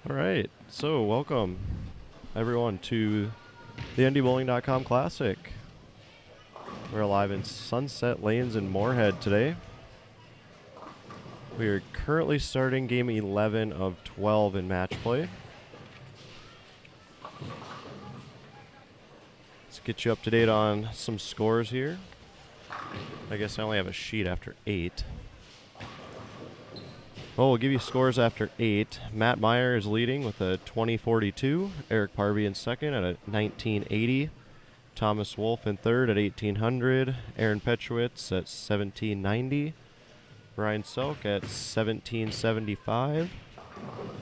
All right, so welcome everyone to the NDBowling.com Classic. We're live in Sunset Lanes in Moorhead today. We are currently starting game 11 of 12 in Matchplay. Let's get you up to date on some scores here. I guess I only have a sheet after 8. Well, we'll give you scores after 8. Matt Meyer is leading with a 2042. Eric Parvey in second at a 1980. Thomas Wolf in third at 1800. Aaron Petrowitz at 1790. Ryan Selk at 1775.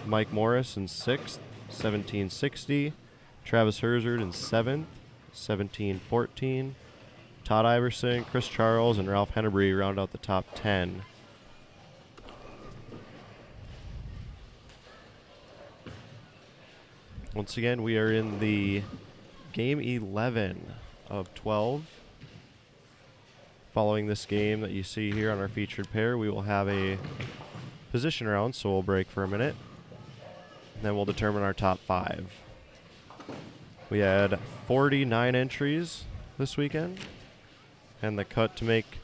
Mike Morris in sixth, 1760. Travis Herud in seventh, 1714. Todd Iverson, Chris Charles, and Ralph Hennebree round out the top 10. Once again, we are in the game 11 of 12. Following this game that you see here on our featured pair, we will have a position round, so we'll break for a minute. And then we'll determine our top 5. We had 49 entries this weekend, and the cut to make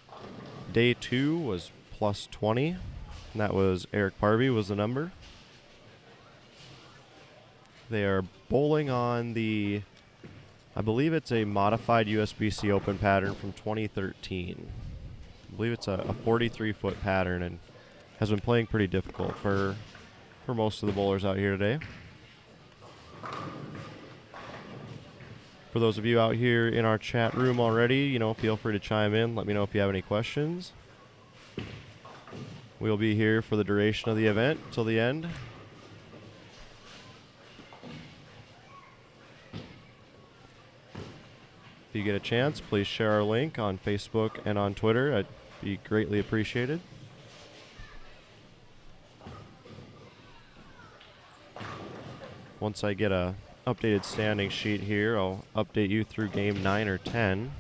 day 2 was plus 20, and that was Eric Parvey was the number. They are bowling on the, I believe it's a modified USBC Open pattern from 2013. I believe it's a 43-foot pattern and has been playing pretty difficult for most of the bowlers out here today. For those of you out here in our chat room already, feel free to chime in. Let me know if you have any questions. We'll be here for the duration of the event till the end. If you get a chance, please share our link on Facebook and on Twitter. I'd be greatly appreciated. Once I get a updated standing sheet here, I'll update you through game 9 or 10.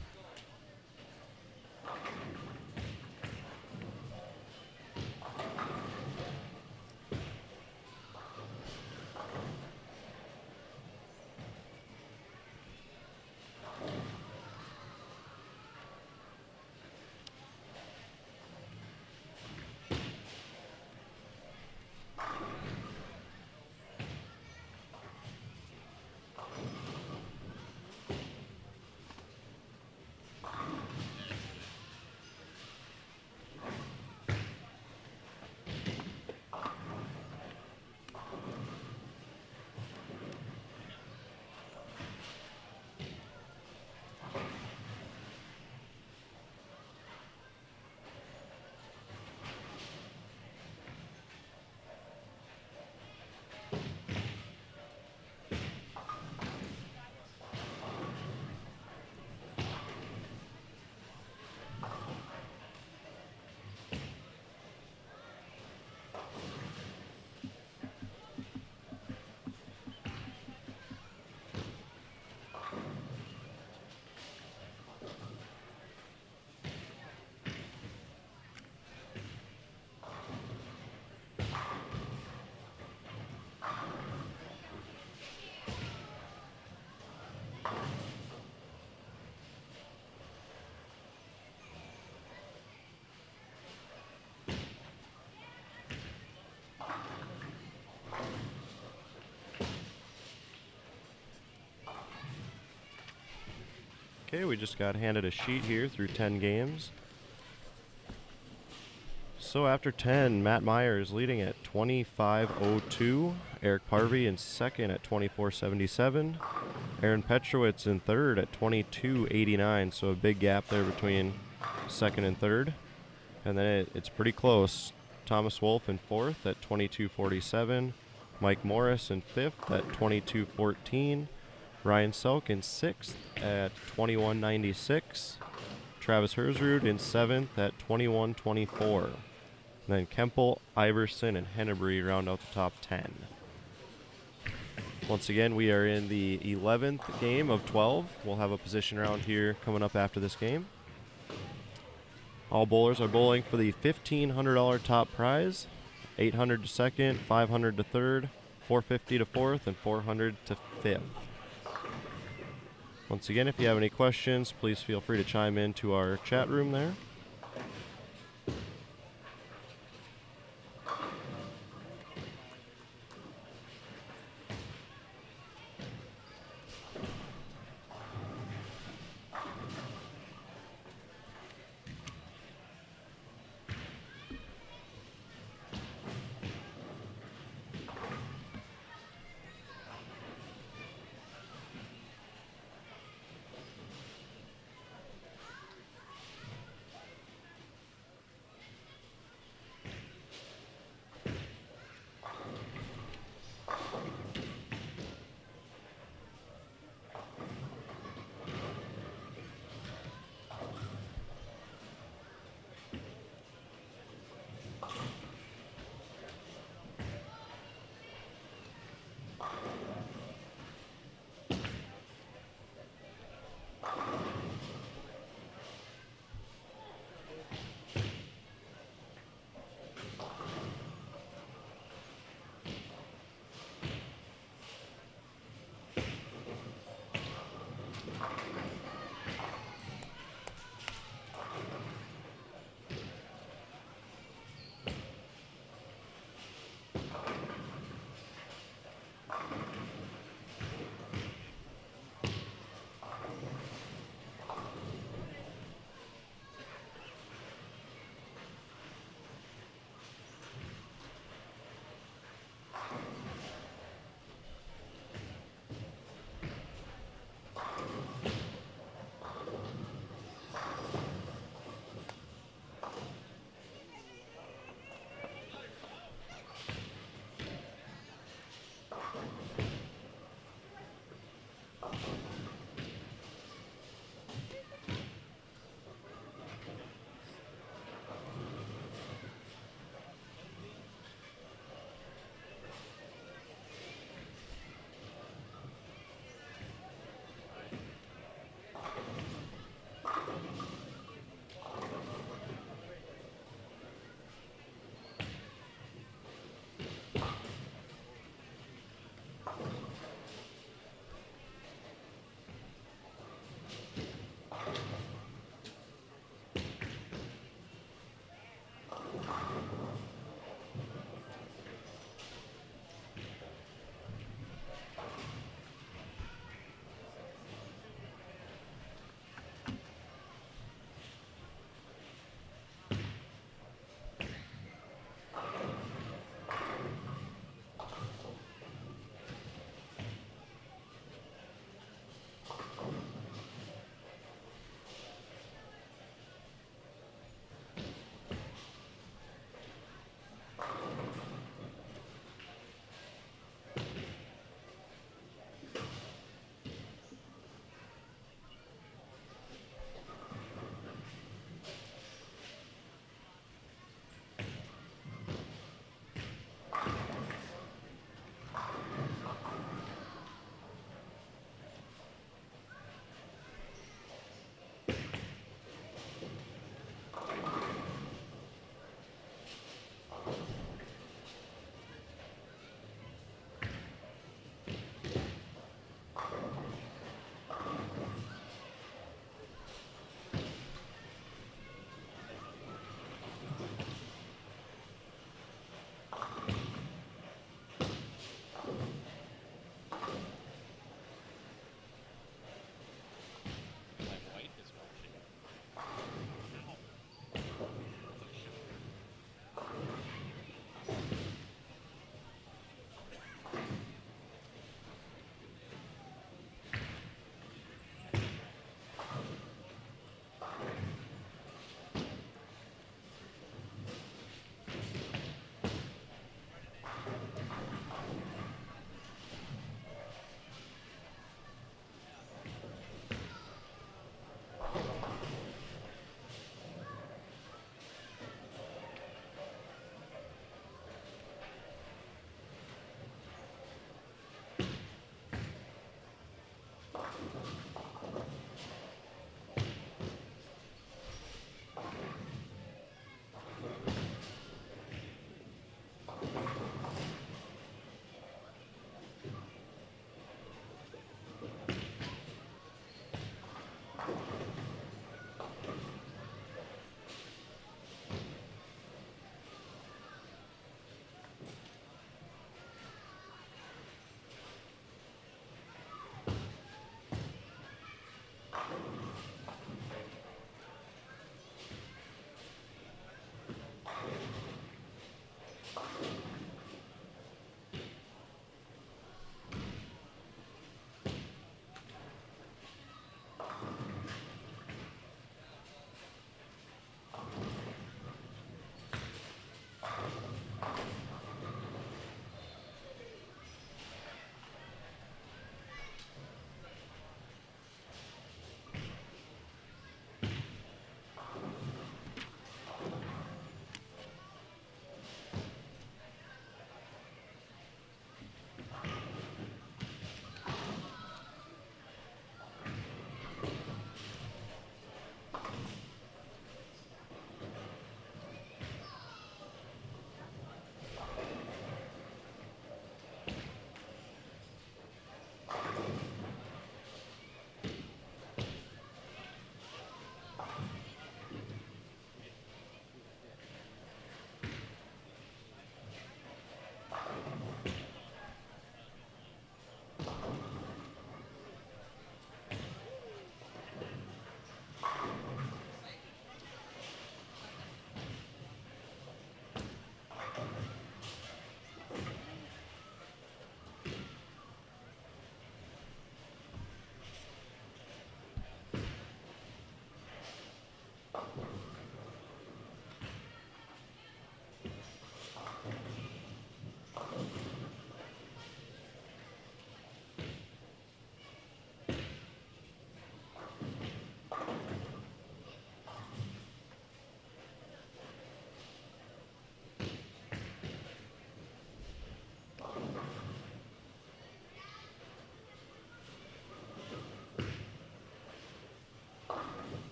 Okay, we just got handed a sheet here through 10 games. So after 10, Matt Meyer is leading at 25.02. Eric Parvey in second at 24.77. Aaron Petrowitz in third at 22.89. So a big gap there between second and third. And then it's pretty close. Thomas Wolf in fourth at 22.47. Mike Morris in fifth at 22.14. Ryan Selk in 6th at 21.96. Travis Herud in 7th at 21.24. Then Kempel, Iverson, and Hennebree round out the top 10. Once again, we are in the 11th game of 12. We'll have a position round here coming up after this game. All bowlers are bowling for the $1,500 top prize. $800 to second, $500 to third, 450 to 4th, and 400 to 5th. Once again, if you have any questions, please feel free to chime into our chat room there.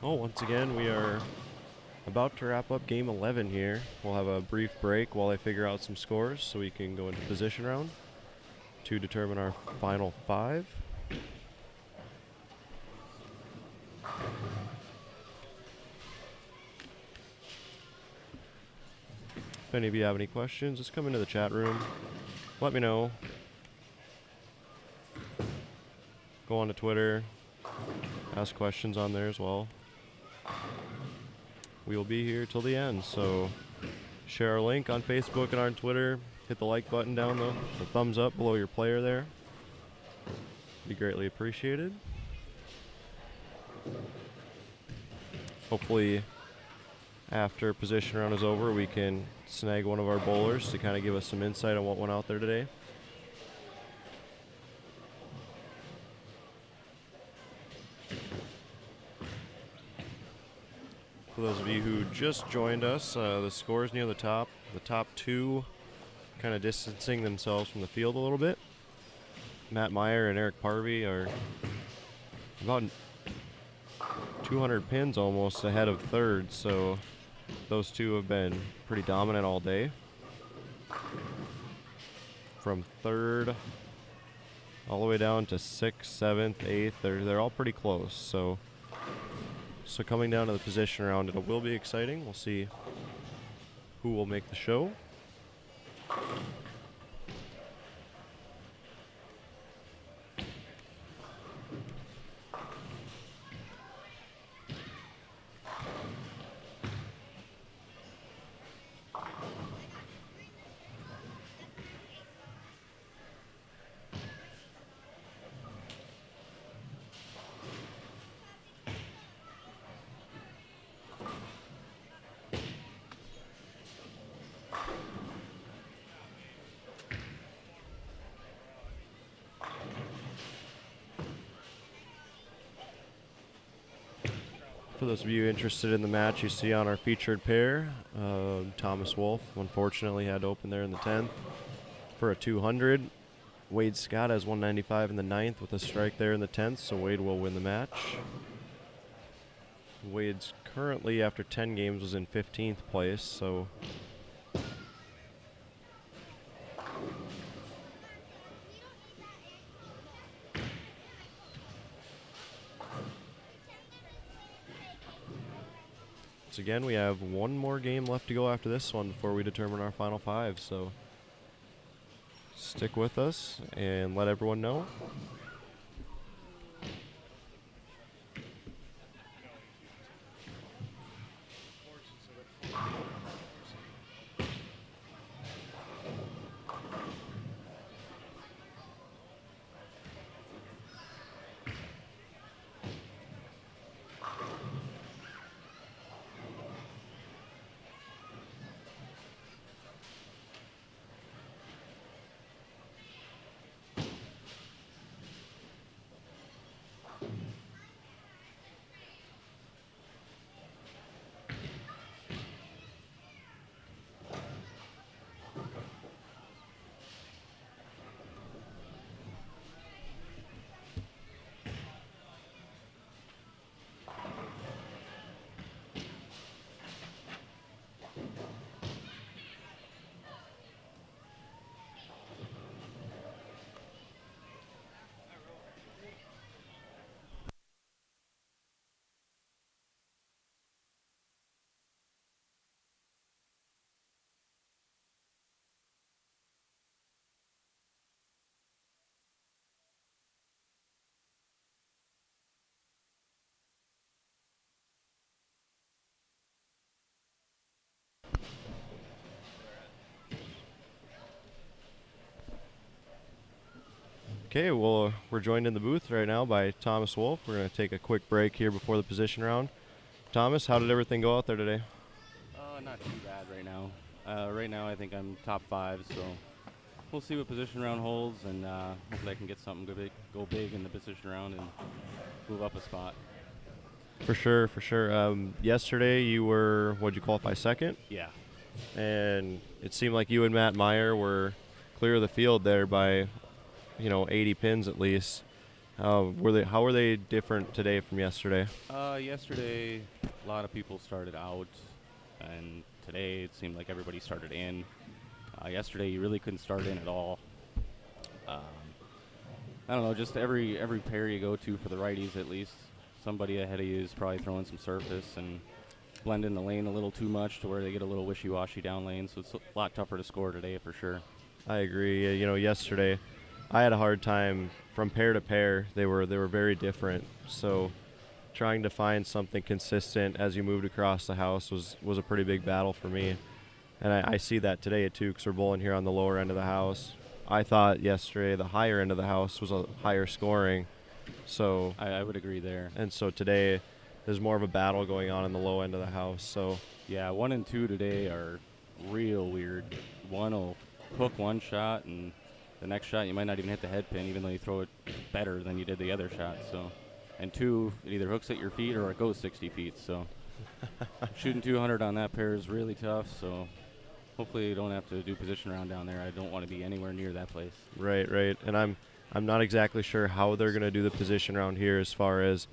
Oh, once again, we are about to wrap up game 11 here. We'll have a brief break while I figure out some scores so we can go into position round to determine our final 5. If any of you have any questions, just come into the chat room. Let me know. Go on to Twitter. Ask questions on there as well. We will be here till the end, so share our link on Facebook and on Twitter. Hit the like button down, the thumbs up below your player there. Be greatly appreciated. Hopefully, after position round is over, we can snag one of our bowlers to kind of give us some insight on what went out there today. For those of you who just joined us, the scores near the top 2 kind of distancing themselves from the field a little bit. Matt Meyer and Eric Parvey are about 200 pins almost ahead of third, so those two have been pretty dominant all day. From third all the way down to 6th, 7th, 8th, they're all pretty close. So coming down to the position round, it will be exciting. We'll see who will make the show. For those of you interested in the match, you see on our featured pair, Thomas Wolf unfortunately had to open there in the 10th for a 200. Wade Scott has 195 in the 9th with a strike there in the 10th, so Wade will win the match. Wade's currently, after 10 games, was in 15th place, so once again, we have one more game left to go after this one before we determine our final 5, so stick with us and let everyone know. Okay, well, we're joined in the booth right now by Thomas Wolf. We're going to take a quick break here before the position round. Thomas, how did everything go out there today? Not too bad right now. Right now I think I'm top 5, so we'll see what position round holds, and hopefully I can get something go big in the position round and move up a spot. For sure, for sure. Yesterday you were, what'd you qualify, second? Yeah. And it seemed like you and Matt Meyer were clear of the field there by 80 pins at least. How were they different today from yesterday? Yesterday, a lot of people started out, and today it seemed like everybody started in. Yesterday, you really couldn't start in at all. Um, I don't know, just every pair you go to for the righties, at least somebody ahead of you is probably throwing some surface and blend in the lane a little too much to where they get a little wishy-washy down lane. So it's a lot tougher to score today for sure. I agree. Yesterday I had a hard time from pair to pair. They were very different. So trying to find something consistent as you moved across the house was a pretty big battle for me. And I see that today too, because we're bowling here on the lower end of the house. I thought yesterday the higher end of the house was a higher scoring. So I would agree there. And so today there's more of a battle going on in the low end of the house. So yeah, 1 and 2 today are real weird. One will hook one shot, and the next shot you might not even hit the head pin, even though you throw it better than you did the other shot. So, and 2, it either hooks at your feet or it goes 60 feet. So shooting 200 on that pair is really tough. So hopefully you don't have to do position round down there. I don't want to be anywhere near that place. Right. And I'm not exactly sure how they're going to do the position around here as far as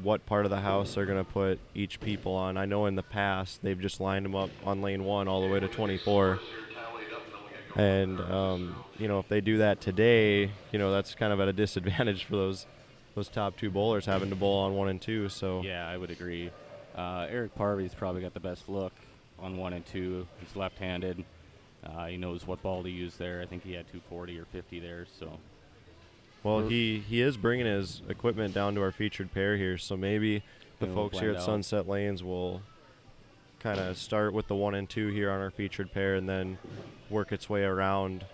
what part of the house they're going to put each people on. I know in the past they've just lined them up on lane 1 all the way to 24. And, if they do that today, that's kind of at a disadvantage for those top 2 bowlers having to bowl on 1 and 2. So yeah, I would agree. Eric Parvey's probably got the best look on 1 and 2. He's left-handed. He knows what ball to use there. I think he had 240 or 50 there. So, well, he is bringing his equipment down to our featured pair here. So maybe the folks here at Sunset Lanes will kind of start with the 1 and 2 here on our featured pair, and then work its way around,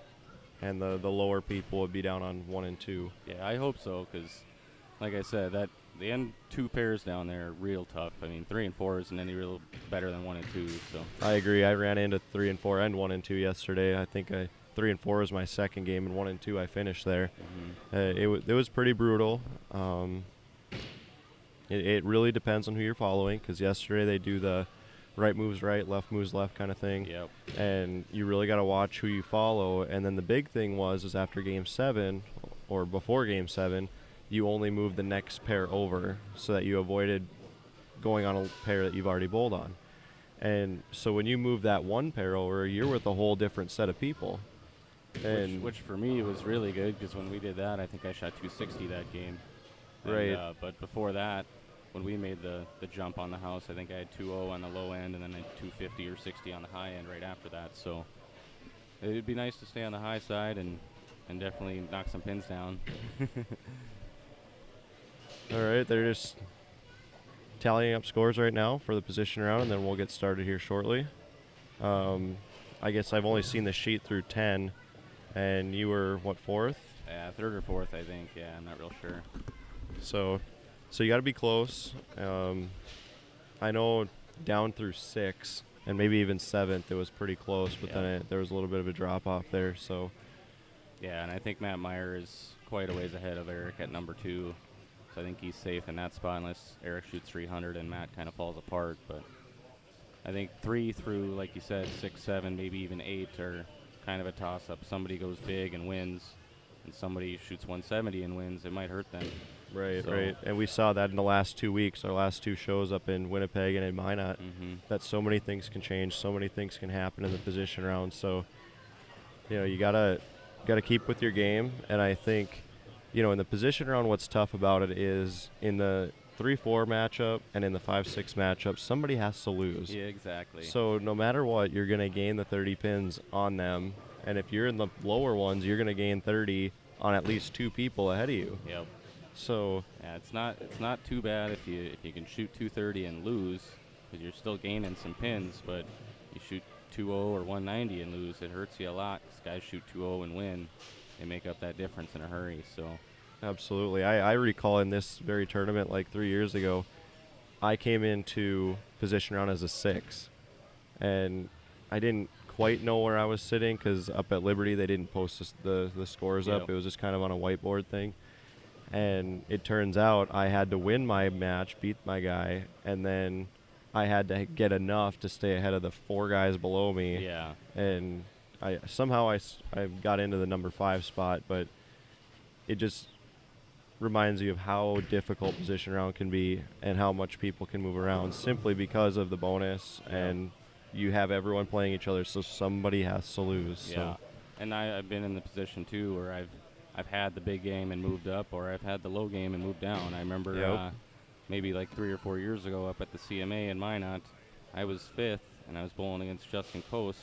and the lower people would be down on 1 and 2. Yeah, I hope so, because, like I said, that the end 2 pairs down there are real tough. I mean, 3 and 4 isn't any real better than 1 and 2. So I agree. I ran into 3 and 4 and 1 and 2 yesterday. I think 3 and 4 was my second game, and 1 and 2 I finished there. Mm-hmm. It was pretty brutal. It really depends on who you're following, because yesterday they do the right moves right, left moves left kind of thing. Yep. And you really got to watch who you follow. And then the big thing is after Game 7 or before Game 7, you only moved the next pair over so that you avoided going on a pair that you've already bowled on. And so when you move that one pair over, you're with a whole different set of people. And which for me was really good, because when we did that, I think I shot 260 that game. Right. But before that, when we made the jump on the house, I think I had 2-0 on the low end and then I had 250 or 60 on the high end right after that. So it'd be nice to stay on the high side and definitely knock some pins down. All right, they're just tallying up scores right now for the position round, and then we'll get started here shortly. I guess I've only seen the sheet through 10, and you were, what, 4th? Yeah, 3rd or 4th, I think. Yeah, I'm not real sure. So you got to be close. I know down through 6 and maybe even 7th, it was pretty close, but then there was a little bit of a drop-off there. So yeah, and I think Matt Meyer is quite a ways ahead of Eric at number 2. So I think he's safe in that spot unless Eric shoots 300 and Matt kind of falls apart. But I think 3 through, like you said, 6, 7, maybe even 8 are kind of a toss-up. Somebody goes big and wins, and somebody shoots 170 and wins. It might hurt them. Right. And we saw that in the last 2 weeks, our last 2 shows up in Winnipeg and in Minot, that so many things can change, so many things can happen in the position round. So, you gotta keep with your game. And I think, in the position round, what's tough about it is in the 3-4 matchup and in the 5-6 matchup, somebody has to lose. Yeah, exactly. So no matter what, you're gonna gain the 30 pins on them, and if you're in the lower ones, you're gonna gain 30 on at least 2 people ahead of you. Yep. So yeah, it's not too bad if you can shoot 230 and lose, because you're still gaining some pins. But you shoot 2-0 or 190 and lose, it hurts you a lot. These guys shoot 2-0 and win, they make up that difference in a hurry. So absolutely, I recall in this very tournament like 3 years ago, I came into position round as a 6, and I didn't quite know where I was sitting because up at Liberty they didn't post the scores up. It was just kind of on a whiteboard thing. And it turns out I had to win my match, beat my guy, and then I had to get enough to stay ahead of the 4 guys below me. Yeah. And I got into the number 5 spot, but it just reminds you of how difficult position round can be and how much people can move around simply because of the bonus, and you have everyone playing each other, so somebody has to lose. Yeah, So. and I've been in the position too where I've had the big game and moved up, or I've had the low game and moved down. I remember maybe like 3 or 4 years ago up at the CMA in Minot, I was 5th and I was bowling against Justin Coast,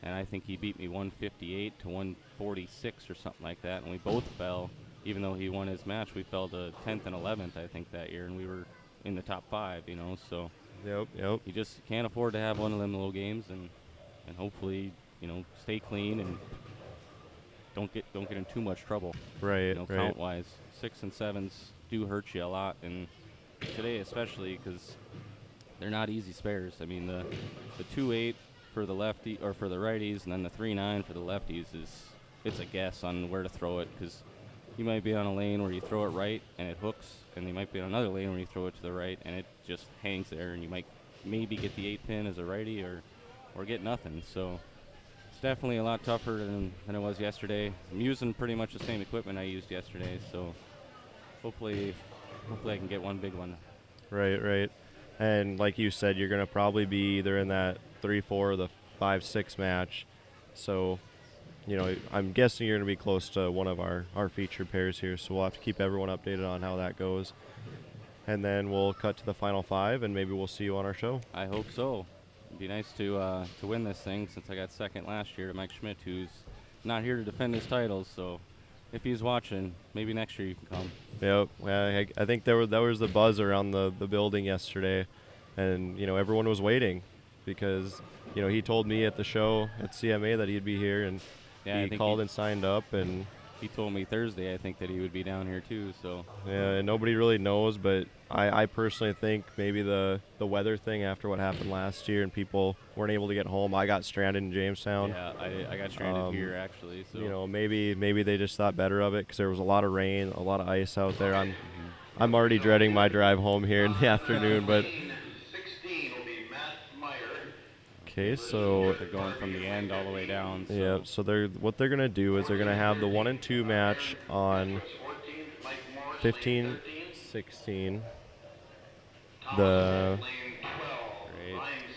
and I think he beat me 158 to 146 or something like that, and we both fell. Even though he won his match, we fell to 10th and 11th, I think, that year, and we were in the top 5, you know. So Yep. you just can't afford to have one of them low games, and hopefully, stay clean and don't get in too much trouble. Right. Count wise, 6 and 7s do hurt you a lot, and today especially because they're not easy spares. I mean, the 2-8 for the lefty or for the righties, and then the 3-9 for the lefties it's a guess on where to throw it, because you might be on a lane where you throw it right and it hooks, and you might be on another lane where you throw it to the right and it just hangs there, and you might maybe get the 8-pin as a righty or get nothing. So it's definitely a lot tougher than it was yesterday. I'm using pretty much the same equipment I used yesterday, so hopefully I can get one big one. Right. And like you said, you're going to probably be either in that 3-4 or the 5-6 match. So, I'm guessing you're going to be close to one of our featured pairs here. So we'll have to keep everyone updated on how that goes. And then we'll cut to the final 5, and maybe we'll see you on our show. I hope so. It'd be nice to win this thing, since I got second last year to Mike Schmidt, who's not here to defend his titles. So if he's watching, maybe next year you can come. Yep. Well, I think that was the buzz around the building yesterday, and everyone was waiting because he told me at the show at CMA that he'd be here, and he called and signed up, and he told me Thursday, I think, that he would be down here too. So yeah, and nobody really knows, but I personally think maybe the weather thing after what happened last year and people weren't able to get home. I got stranded in Jamestown. Yeah, I got stranded here actually. So maybe they just thought better of it because there was a lot of rain, a lot of ice out there. I'm already dreading my drive home here in the afternoon, but. Okay, so they're going from the end all the way down. So. Yeah, so what they're gonna do is they're gonna have the 1 and 2 match on 15-16.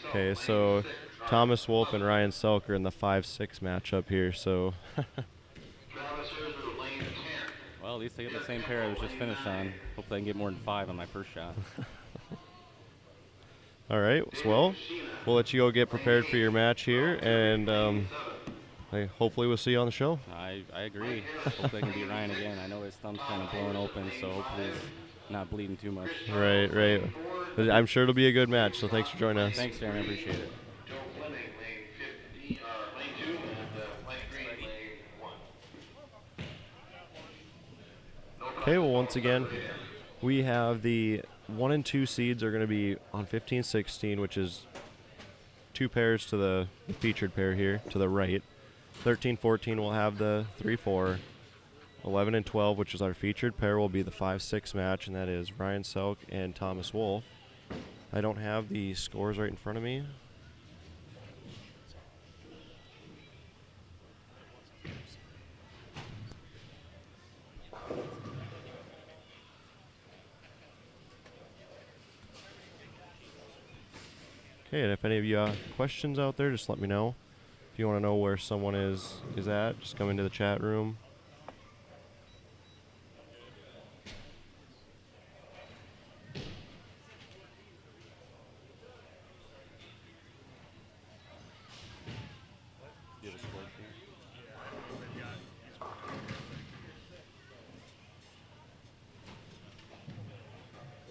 Okay, so Thomas Wolf and Ryan Selker in the 5-6 matchup here. So. Well, at least I get the same pair I was just finished on. Hopefully I can get more than 5 on my first shot. All right, well, we'll let you go get prepared for your match here, and hopefully we'll see you on the show. I agree. Hopefully I can beat Ryan again. I know his thumb's kind of blown open, so hopefully he's not bleeding too much. Right. I'm sure it'll be a good match, so thanks for joining us. Thanks, Darren. I appreciate it. Okay, well, once again, we have the 1 and 2 seeds are going to be on 15-16, which is 2 pairs to the featured pair here to the right. 13-14 will have the 3-4. 11 and 12, which is our featured pair, will be the 5-6 match, and that is Ryan Selk and Thomas Wolf. I don't have the scores right in front of me. Okay, and if any of you have questions out there, just let me know. If you want to know where someone is at, just come into the chat room.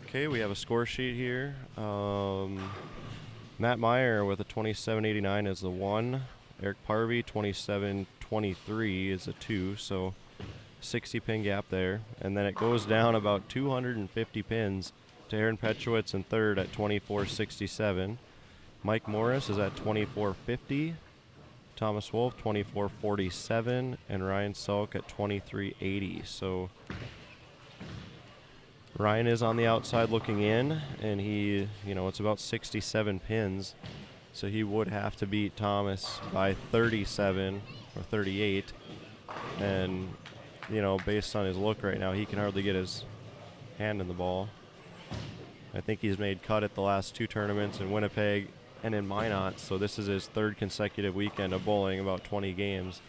Okay, we have a score sheet here. Matt Meyer with a 27.89 is the 1. Eric Parvey, 27.23 is a 2, so 60 pin gap there. And then it goes down about 250 pins to Aaron Petrowitz in third at 24.67. Mike Morris is at 24.50. Thomas Wolf, 24.47. And Ryan Selk at 23.80. So Ryan is on the outside looking in, and he, it's about 67 pins, so he would have to beat Thomas by 37 or 38, and you know, based on his look right now, he can hardly get his hand in the ball. I think he's made cut at the last 2 tournaments in Winnipeg and in Minot, so this is his 3rd consecutive weekend of bowling, about 20 games.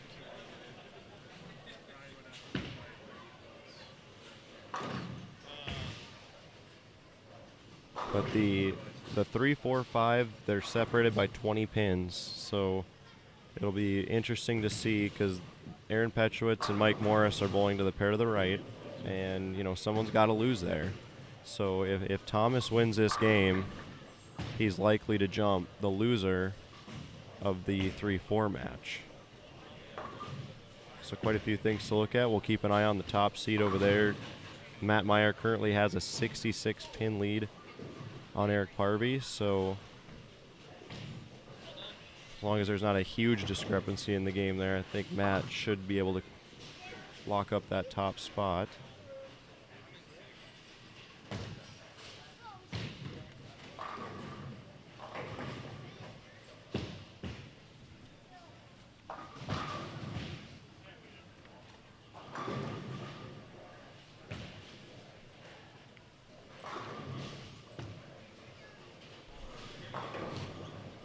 But the 3, 4, 5, they're separated by 20 pins, so it'll be interesting to see because Aaron Petrowitz and Mike Morris are bowling to the pair to the right, and you know someone's got to lose there. So if Thomas wins this game, he's likely to jump the loser of the 3-4 match. So quite a few things to look at. We'll keep an eye on the top seed over there. Matt Meyer currently has a 66 pin lead on Eric Parvey, so as long as there's not a huge discrepancy in the game there, I think Matt should be able to lock up that top spot.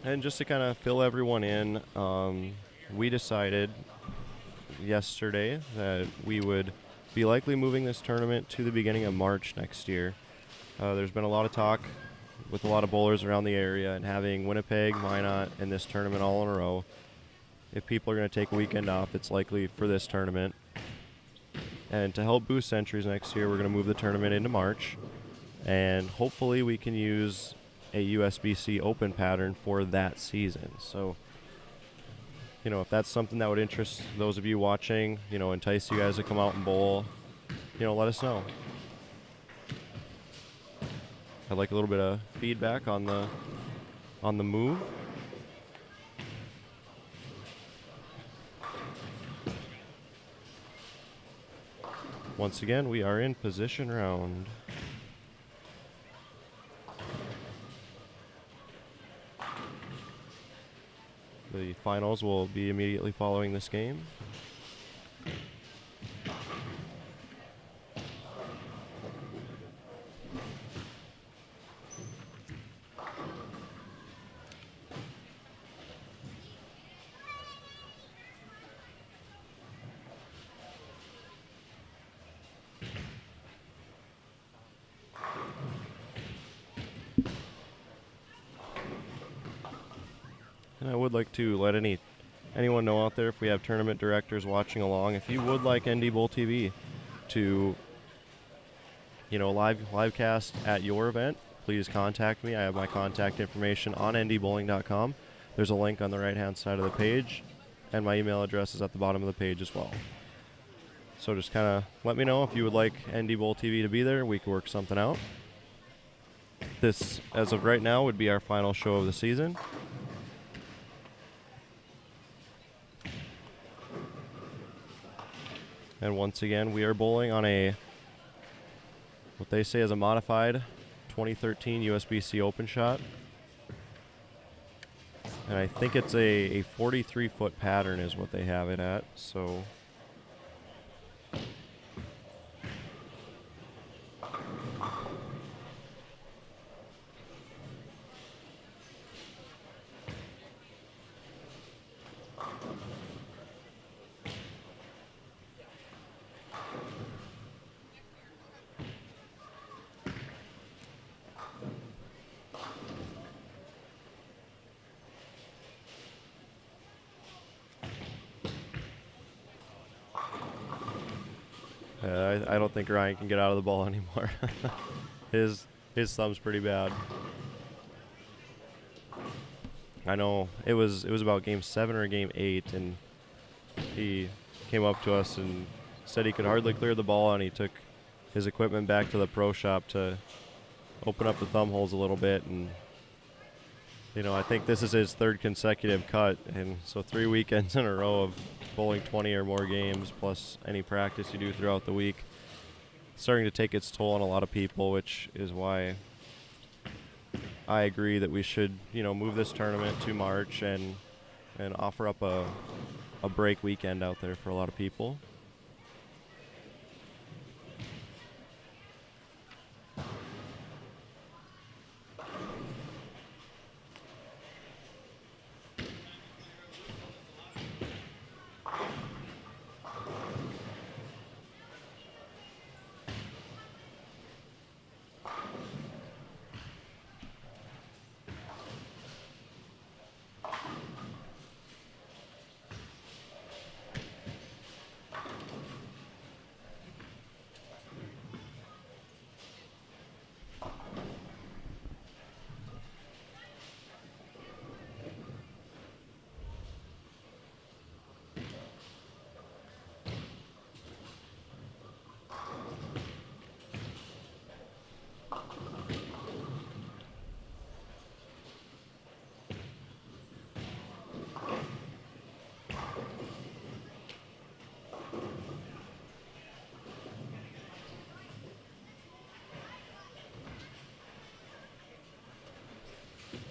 And just to kind of fill everyone in, we decided yesterday that we would be likely moving this tournament to the beginning of March next year. There's been a lot of talk with a lot of bowlers around the area and having Winnipeg, Minot, and this tournament all in a row. If people are going to take a weekend off, it's likely for this tournament. And to help boost entries next year, we're going to move the tournament into March. And hopefully we can use a USBC Open pattern for that season. So, you know, if that's something that would interest those of you watching, you know, entice you guys to come out and bowl, you know, let us know. I'd like a little bit of feedback on the move. Once again, we are in position round. The finals will be immediately following this game. And I would like to let anyone know out there, if we have tournament directors watching along, if you would like NDBowlTV to, you know, live cast at your event, please contact me. I have my contact information on ndbowling.com. There's a link on the right-hand side of the page, and my email address is at the bottom of the page as well. So just kind of let me know if you would like NDBowlTV to be there. We could work something out. This, as of right now, would be our final show of the season. And once again, we are bowling on what they say is a modified 2013 USBC Open shot. And I think it's a 43-foot pattern is what they have it at. So I don't think Ryan can get out of the ball anymore. His thumb's pretty bad. I know it was about game 7 or game 8, and he came up to us and said he could hardly clear the ball, and he took his equipment back to the pro shop to open up the thumb holes a little bit. And you know, I think this is his 3rd consecutive cut, and so 3 weekends in a row of bowling 20 or more games, plus any practice you do throughout the week, starting to take its toll on a lot of people, which is why I agree that we should, you know, move this tournament to March and offer up a break weekend out there for a lot of people.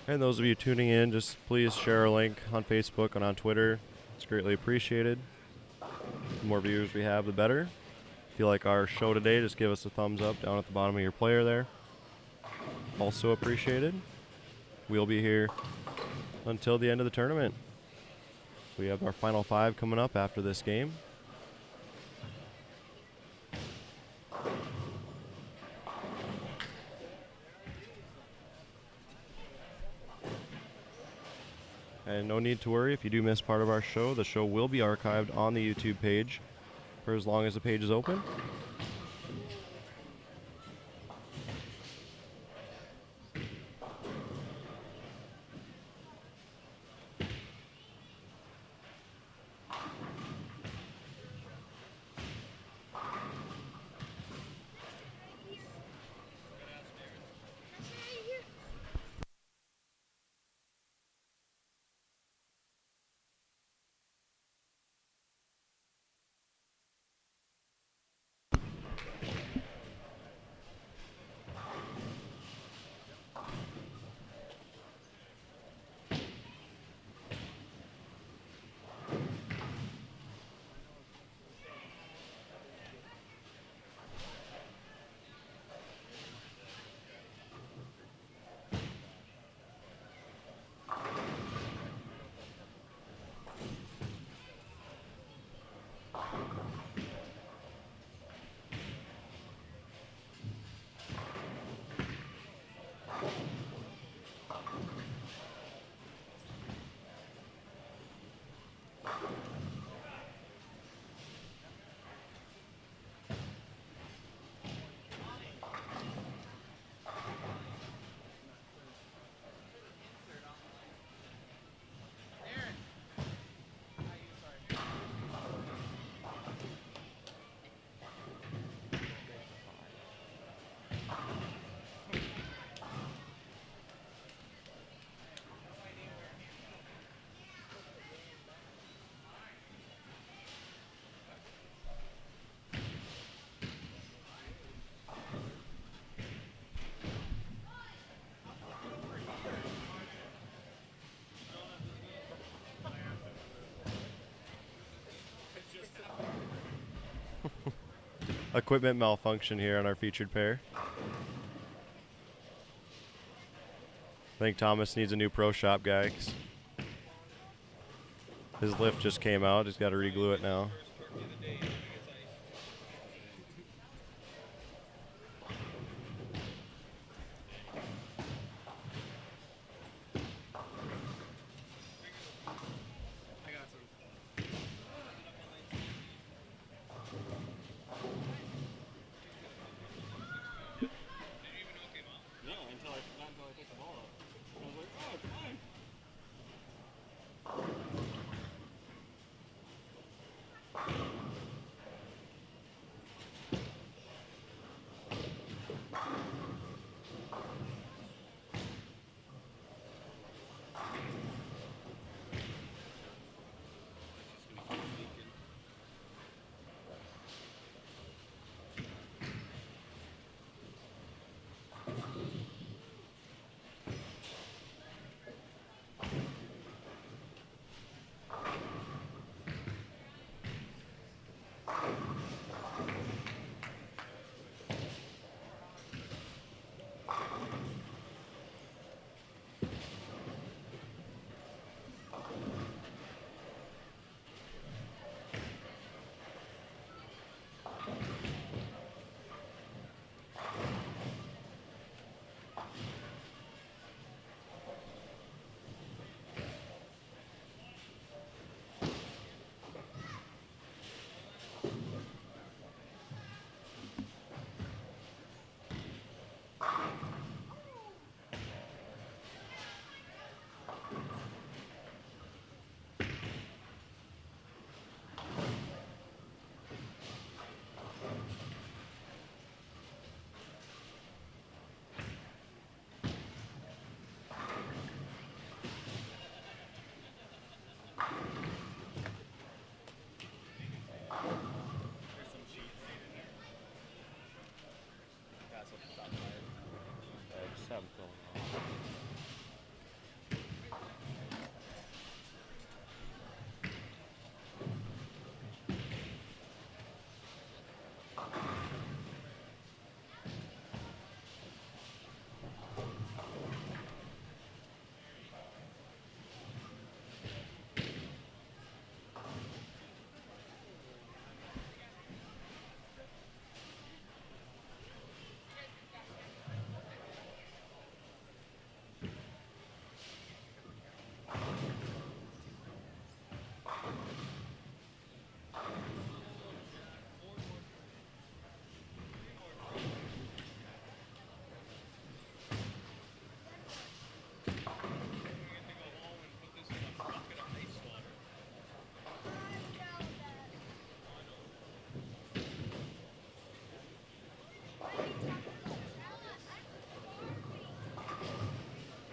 And those of you tuning in, just please share our link on Facebook and on Twitter. It's greatly appreciated. The more viewers we have, the better. If you like our show today, just give us a thumbs up down at the bottom of your player there. Also appreciated. We'll be here until the end of the tournament. We have our final 5 coming up after this game. And no need to worry if you do miss part of our show. The show will be archived on the YouTube page for as long as the page is open. Equipment malfunction here on our featured pair. I think Thomas needs a new pro shop guy, 'cause his lift just came out. He's got to re-glue it now.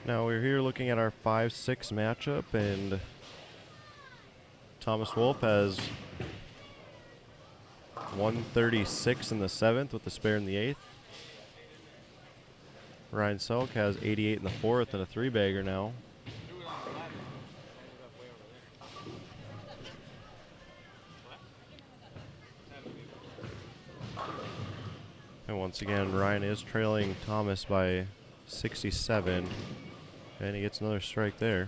Now we're here looking at our 5-6 matchup, and Thomas Wolf has 136 in the 7th with a spare in the 8th. Ryan Selk has 88 in the 4th and a 3-bagger now. And once again, Ryan is trailing Thomas by 67, and he gets another strike there.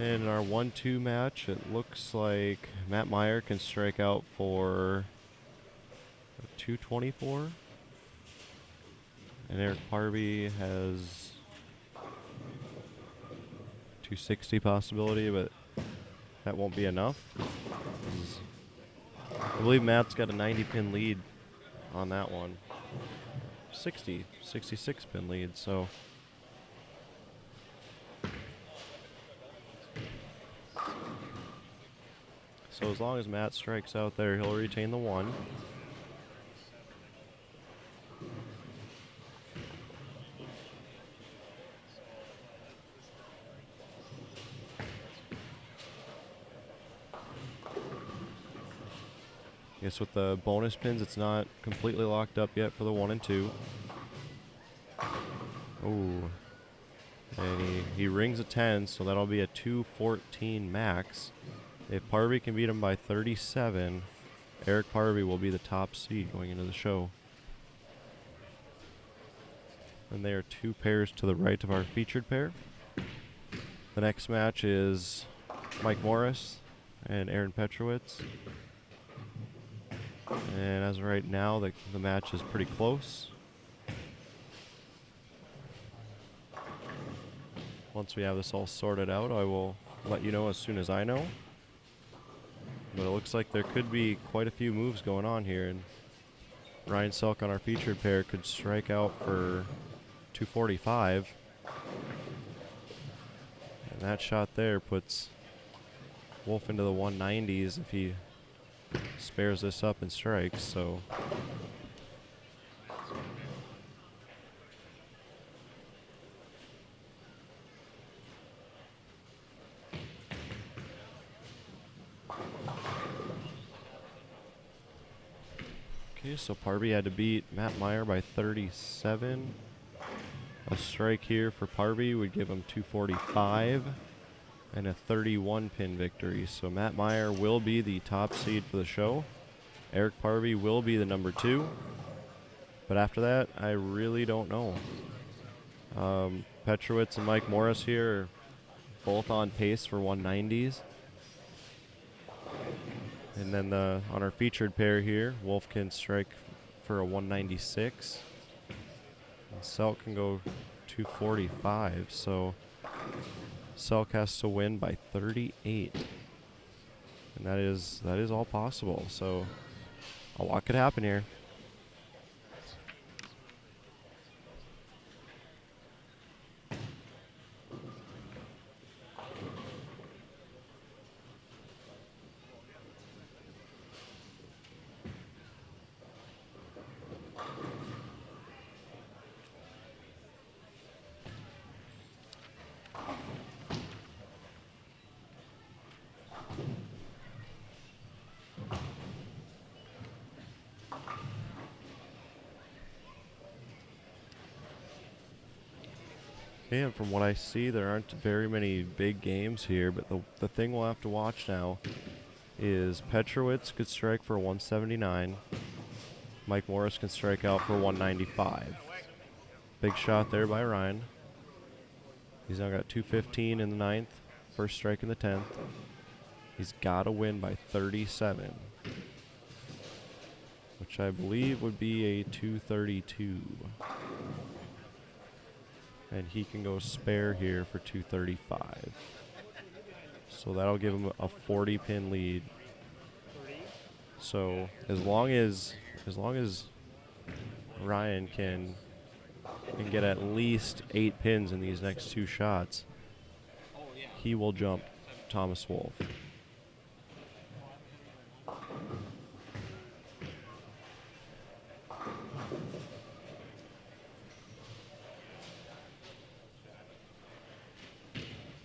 In our 1-2 match, it looks like Matt Meyer can strike out for 224. And Eric Parby has 260 possibility, but that won't be enough. I believe Matt's got a 90-pin lead on that one. 66-pin lead, so... So as long as Matt strikes out there, he'll retain the 1. I guess with the bonus pins, it's not completely locked up yet for the 1 and 2. Ooh. And he rings a 10, so that'll be a 214 max. If Parby can beat him by 37, Eric Parby will be the top seed going into the show. And they are 2 pairs to the right of our featured pair. The next match is Mike Morris and Aaron Petrowitz. And as of right now, the match is pretty close. Once we have this all sorted out, I will let you know as soon as I know. But it looks like there could be quite a few moves going on here, and Ryan Selk on our featured pair could strike out for 245. And that shot there puts Wolf into the 190s if he spares this up and strikes, so... Okay, so Parby had to beat Matt Meyer by 37. A strike here for Parby would give him 245 and a 31-pin victory. So Matt Meyer will be the top seed for the show. Eric Parby will be the number 2. But after that, I really don't know. Petrowitz and Mike Morris here are both on pace for 190s. And then on our featured pair here, Wolf can strike for a 196. And Selk can go 245. So Selk has to win by 38. And that is all possible. So a lot could happen here. And from what I see, there aren't very many big games here, but the thing we'll have to watch now is Petrowitz could strike for 179. Mike Morris can strike out for 195. Big shot there by Ryan. He's now got 215 in the ninth, first strike in the 10th. He's got to win by 37, which I believe would be a 232. And he can go spare here for 235. So that'll give him a 40-pin lead. So as long as Ryan can get at least 8 pins in these next 2 shots, he will jump Thomas Wolf.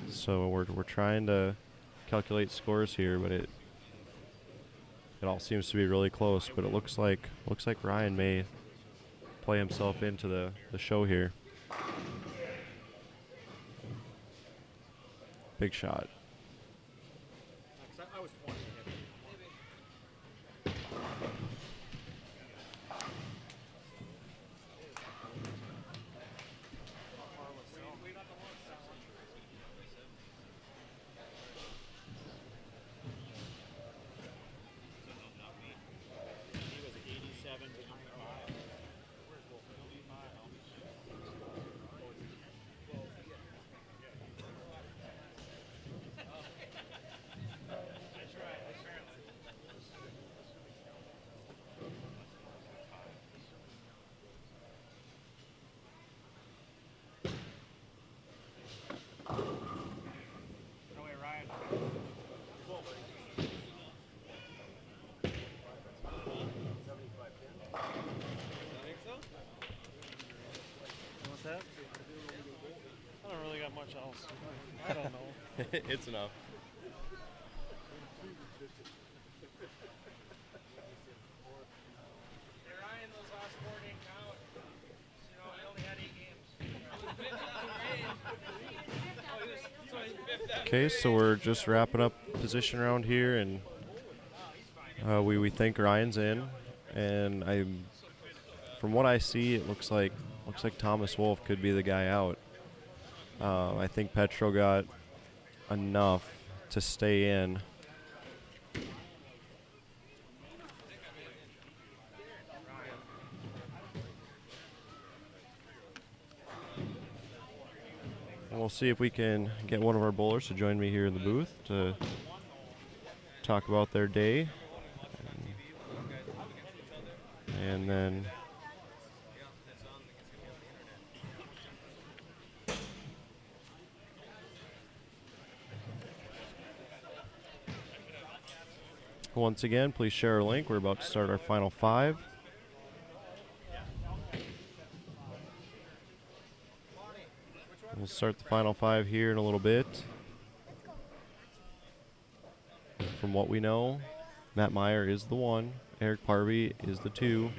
So we're trying to calculate scores here, but it all seems to be really close. But it looks like Ryan may play himself into the show here. Big shot. I don't really got much else. I don't know. It's enough. Hey, Ryan, those last 4 didn't count. You know, I only had 8 games. Okay, so we're just wrapping up position round here, and we think Ryan's in, and from what I see, it looks like Thomas Wolf could be the guy out. I think Petro got enough to stay in. And we'll see if we can get one of our bowlers to join me here in the booth to talk about their day. And then once again, please share our link. We're about to start our final 5. We'll start the final 5 here in a little bit. From what we know, Matt Meyer is the 1. Eric Parvey is the 2.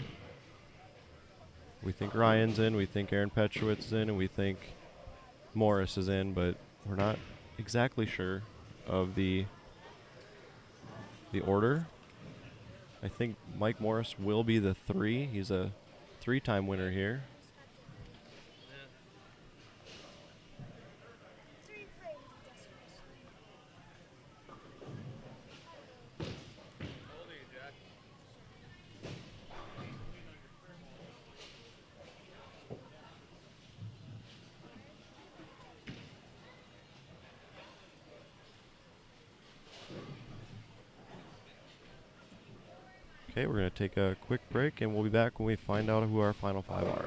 We think Ryan's in. We think Aaron Petrowitz is in. And we think Morris is in. But we're not exactly sure of the order. I think Mike Morris will be the 3. He's a 3-time winner here. Okay, we're going to take a quick break, and we'll be back when we find out who our final 5 are.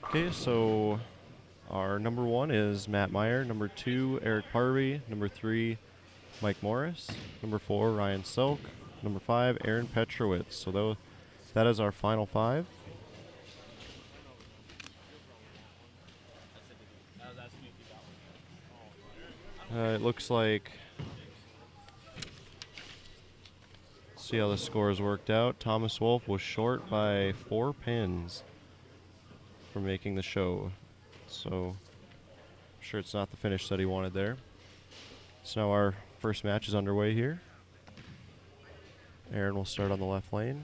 Okay, so our number 1 is Matt Meyer. Number 2, Eric Parvey. Number 3, Mike Morris. Number 4, Ryan Selk. Number 5, Aaron Petrowitz. So that is our final 5. It looks like, see how the scores worked out. Thomas Wolf was short by 4 pins for making the show. So I'm sure it's not the finish that he wanted there. So now our first match is underway here. Aaron will start on the left lane.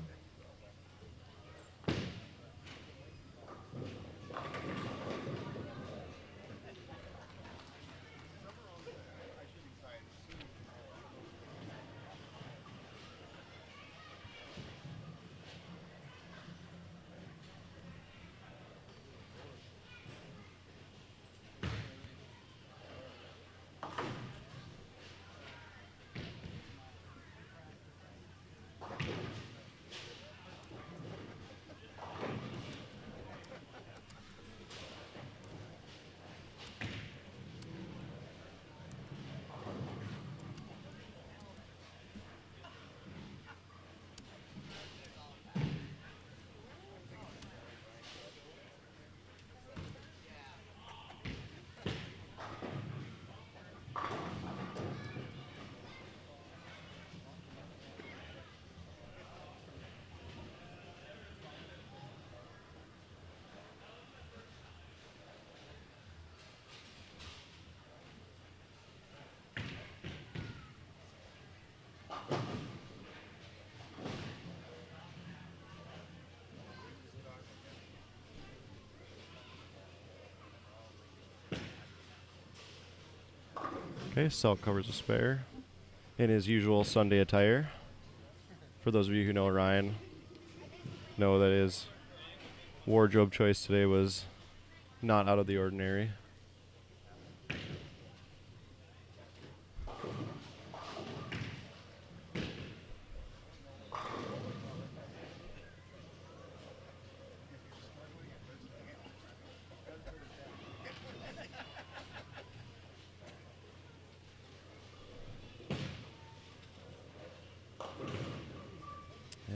Okay, Selk covers a spare in his usual Sunday attire. For those of you who know Ryan, know that his wardrobe choice today was not out of the ordinary.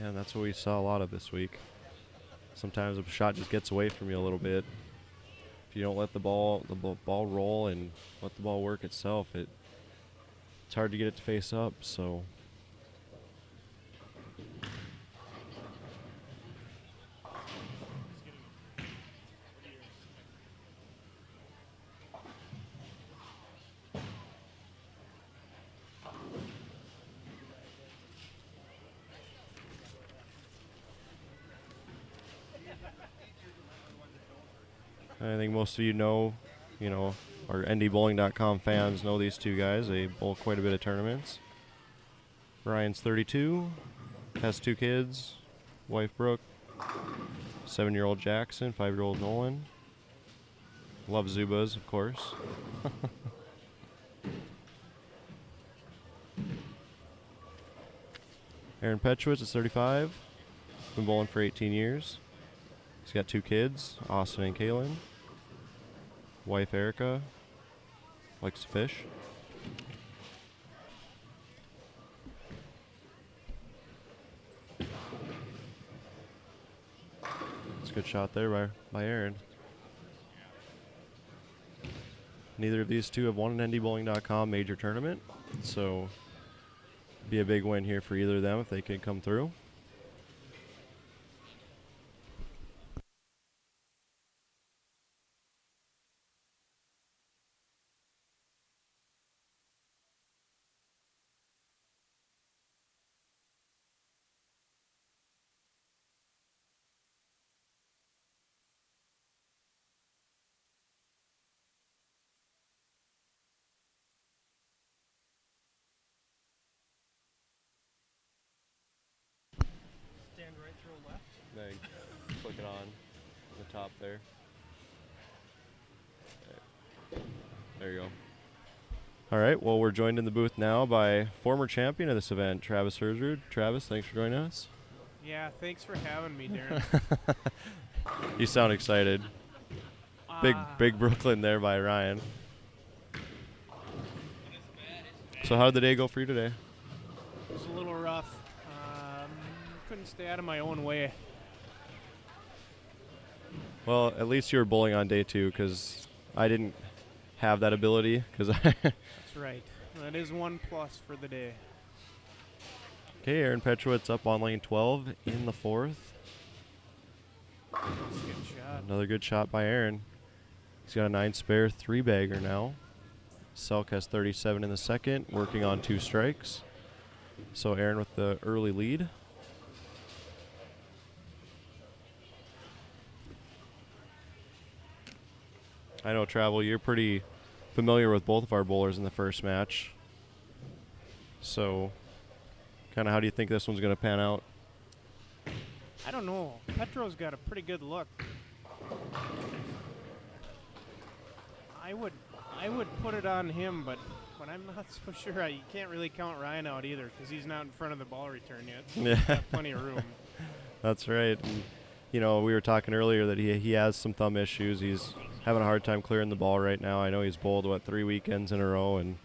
Yeah, that's what we saw a lot of this week. Sometimes a shot just gets away from you a little bit. If you don't let the ball roll and let the ball work itself, it's hard to get it to face up. So I think most of you know, our NDBowling.com fans know these two guys. They bowl quite a bit of tournaments. Ryan's 32, has 2 kids, wife Brooke, 7-year-old Jackson, 5-year-old Nolan. Loves Zubas, of course. Aaron Petrowitz is 35, been bowling for 18 years. He's got 2 kids, Austin and Kaylin. Wife Erica, likes to fish. It's a good shot there by Aaron. Neither of these two have won an NDBowling.com major tournament, so be a big win here for either of them if they can come through. Stand right through left. Then click it on the top there. There you go. All right, well, we're joined in the booth now by former champion of this event, Travis Herud. Travis, thanks for joining us. Yeah, thanks for having me, Darren. You sound excited. Big Brooklyn there by Ryan. So how did the day go for you today? It was a little rough. Couldn't stay out of my own way. Well, at least you were bowling on day 2 because I didn't have that ability. That's right. That is 1+ for the day. Okay, Aaron Petrowitz up on lane 12 in the 4th. That's a good shot. Another good shot by Aaron. He's got a 9 spare 3-bagger now. Selk has 37 in the 2nd, working on 2 strikes. So Aaron with the early lead. I know, Travel, you're pretty familiar with both of our bowlers in the first match. So, kind of how do you think this one's going to pan out? I don't know. Petro's got a pretty good look. I would put it on him, but I'm not so sure. You can't really count Ryan out either because he's not in front of the ball return yet. So Yeah. he's got plenty of room. That's right. And, you know, we were talking earlier that he has some thumb issues. He's having a hard time clearing the ball right now. I know he's bowled, 3 weekends in a row and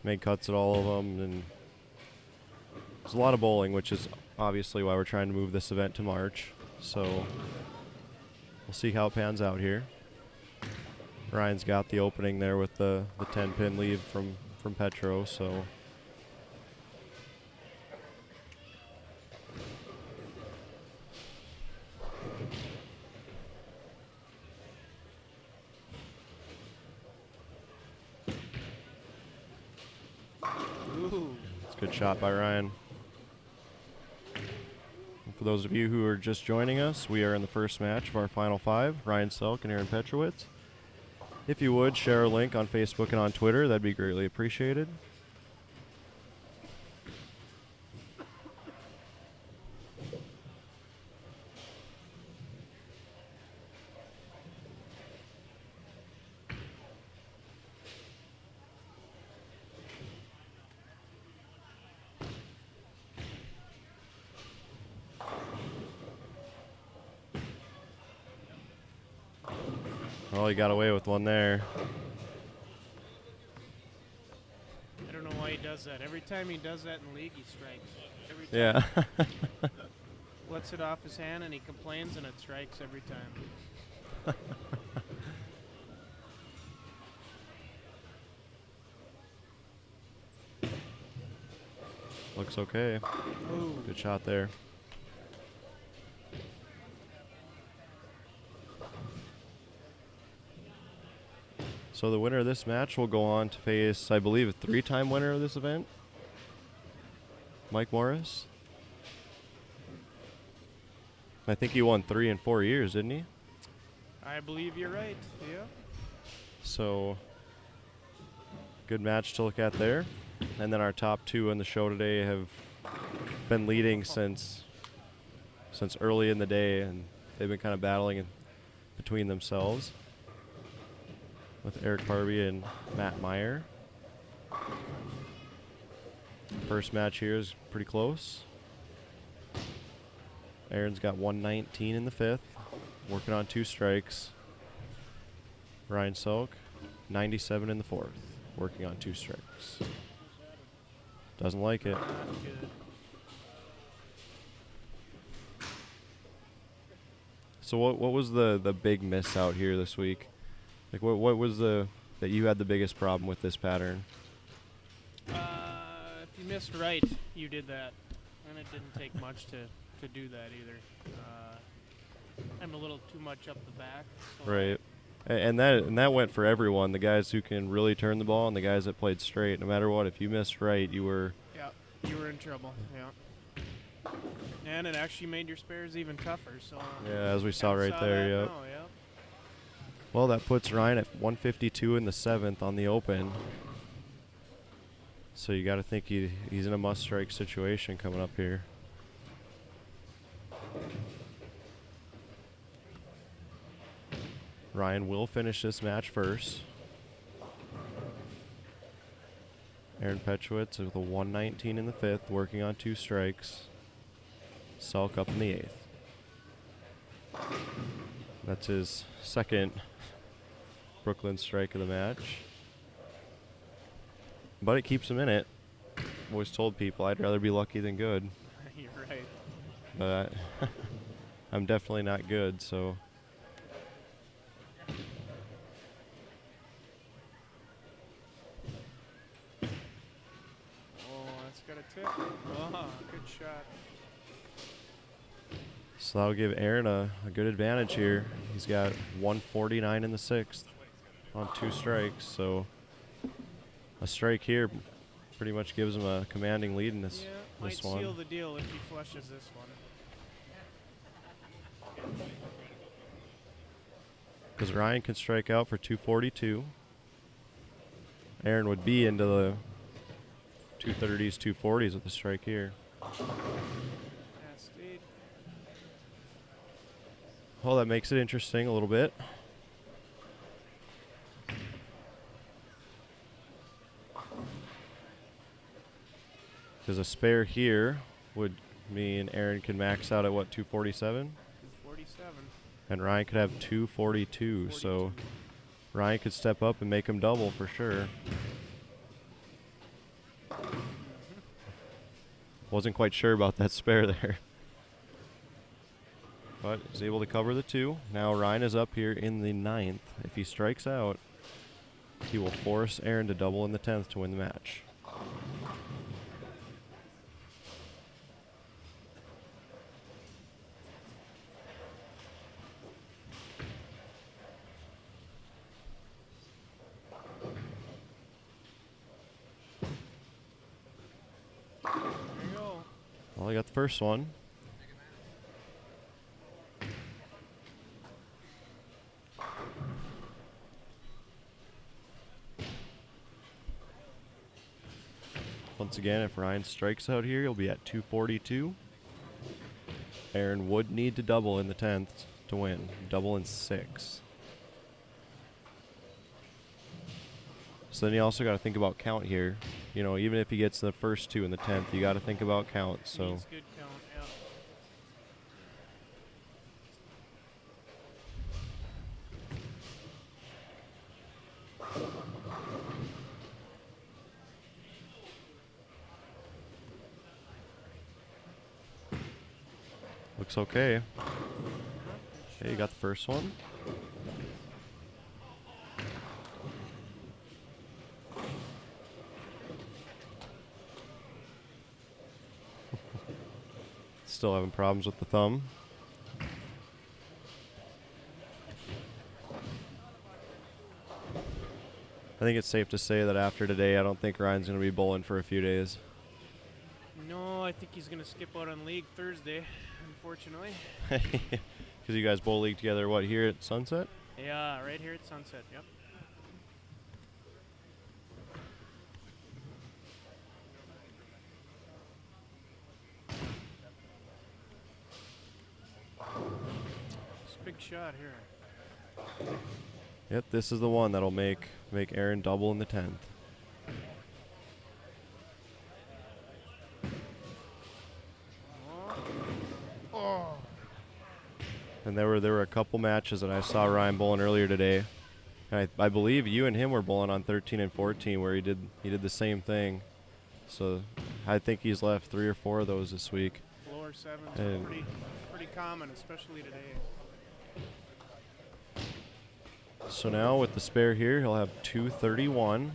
made cuts at all of them. And there's a lot of bowling, which is obviously why we're trying to move this event to March. So we'll see how it pans out here. Ryan's got the opening there with the 10-pin lead from Petro, so Ooh. it's a good shot by Ryan. And for those of you who are just joining us, we are in the first match of our final 5, Ryan Selk and Aaron Petrowitz. If you would, share a link on Facebook and on Twitter. That'd be greatly appreciated. Well, he got away with one there. I don't know why he does that. Every time he does that in league, he strikes. Every time. Yeah. Lets it off his hand and he complains and it strikes every time. Looks okay. Ooh. Good shot there. So the winner of this match will go on to face, I believe, a 3-time winner of this event, Mike Morris. I think he won 3 in 4 years, didn't he? I believe you're right. Yeah. So, good match to look at there. And then our top 2 in the show today have been leading since early in the day, and they've been kind of battling between themselves with Eric Harvey and Matt Meyer. First match here is pretty close. Aaron's got 119 in the 5th, working on 2 strikes. Ryan Selk, 97 in the 4th, working on 2 strikes. Doesn't like it. Not good. So what was the big miss out here this week? Like what was that you had the biggest problem with this pattern? If you missed right, you did that. And it didn't take much to do that either. I'm a little too much up the back. So Right. And that went for everyone. The guys who can really turn the ball and the guys that played straight. No matter what, if you missed right, you were... Yeah, you were in trouble. Yeah. And it actually made your spares even tougher. So Yeah, as we saw right there, that yep. now, yeah. Well, that puts Ryan at 152 in the 7th on the open. So you got to think he's in a must-strike situation coming up here. Ryan will finish this match first. Aaron Petrowitz with a 119 in the 5th, working on 2 strikes. Selk up in the 8th. That's his second Brooklyn's strike of the match. But it keeps him in it. Always told people I'd rather be lucky than good. You're right. But I'm definitely not good, so. Oh, that's got a tip. Oh, good shot. So that'll give Aaron a good advantage here. He's got 149 in the sixth on 2 strikes, so a strike here pretty much gives him a commanding lead in this, Might this one. seal the deal if he flushes this one. Because Ryan can strike out for 242. Aaron would be into the 230s, 240s with the strike here. Stayed. Oh, that makes it interesting a little bit. Because a spare here would mean Aaron can max out at what, 247? 247. And Ryan could have 242. So Ryan could step up and make him double for sure. Wasn't quite sure about that spare there. But is able to cover the 2. Now Ryan is up here in the 9th. If he strikes out, he will force Aaron to double in the 10th to win the match. There you go. Well, I got the first one. Once again, if Ryan strikes out here, he'll be at 242. Aaron would need to double in the 10th to win. Double in 6. So then you also got to think about count here. You know, even if he gets the first 2 in the 10th, you got to think about count. So Needs good count, yeah. looks okay. Okay, you got the first one. Still having problems with the thumb. I think it's safe to say that after today, I don't think Ryan's going to be bowling for a few days. No, I think he's going to skip out on league Thursday, unfortunately. Because you guys bowl league together, what, here at Sunset? Yeah, right here at Sunset, yep. It's a big shot here. Yep, this is the one that'll make Aaron double in the 10th. Oh. And there were a couple matches that I saw Ryan bowling earlier today. And I believe you and him were bowling on 13 and 14 where he did the same thing. So I think he's left 3 or 4 of those this week. Lower sevens And are pretty common, especially today. So now with the spare here, he'll have 231.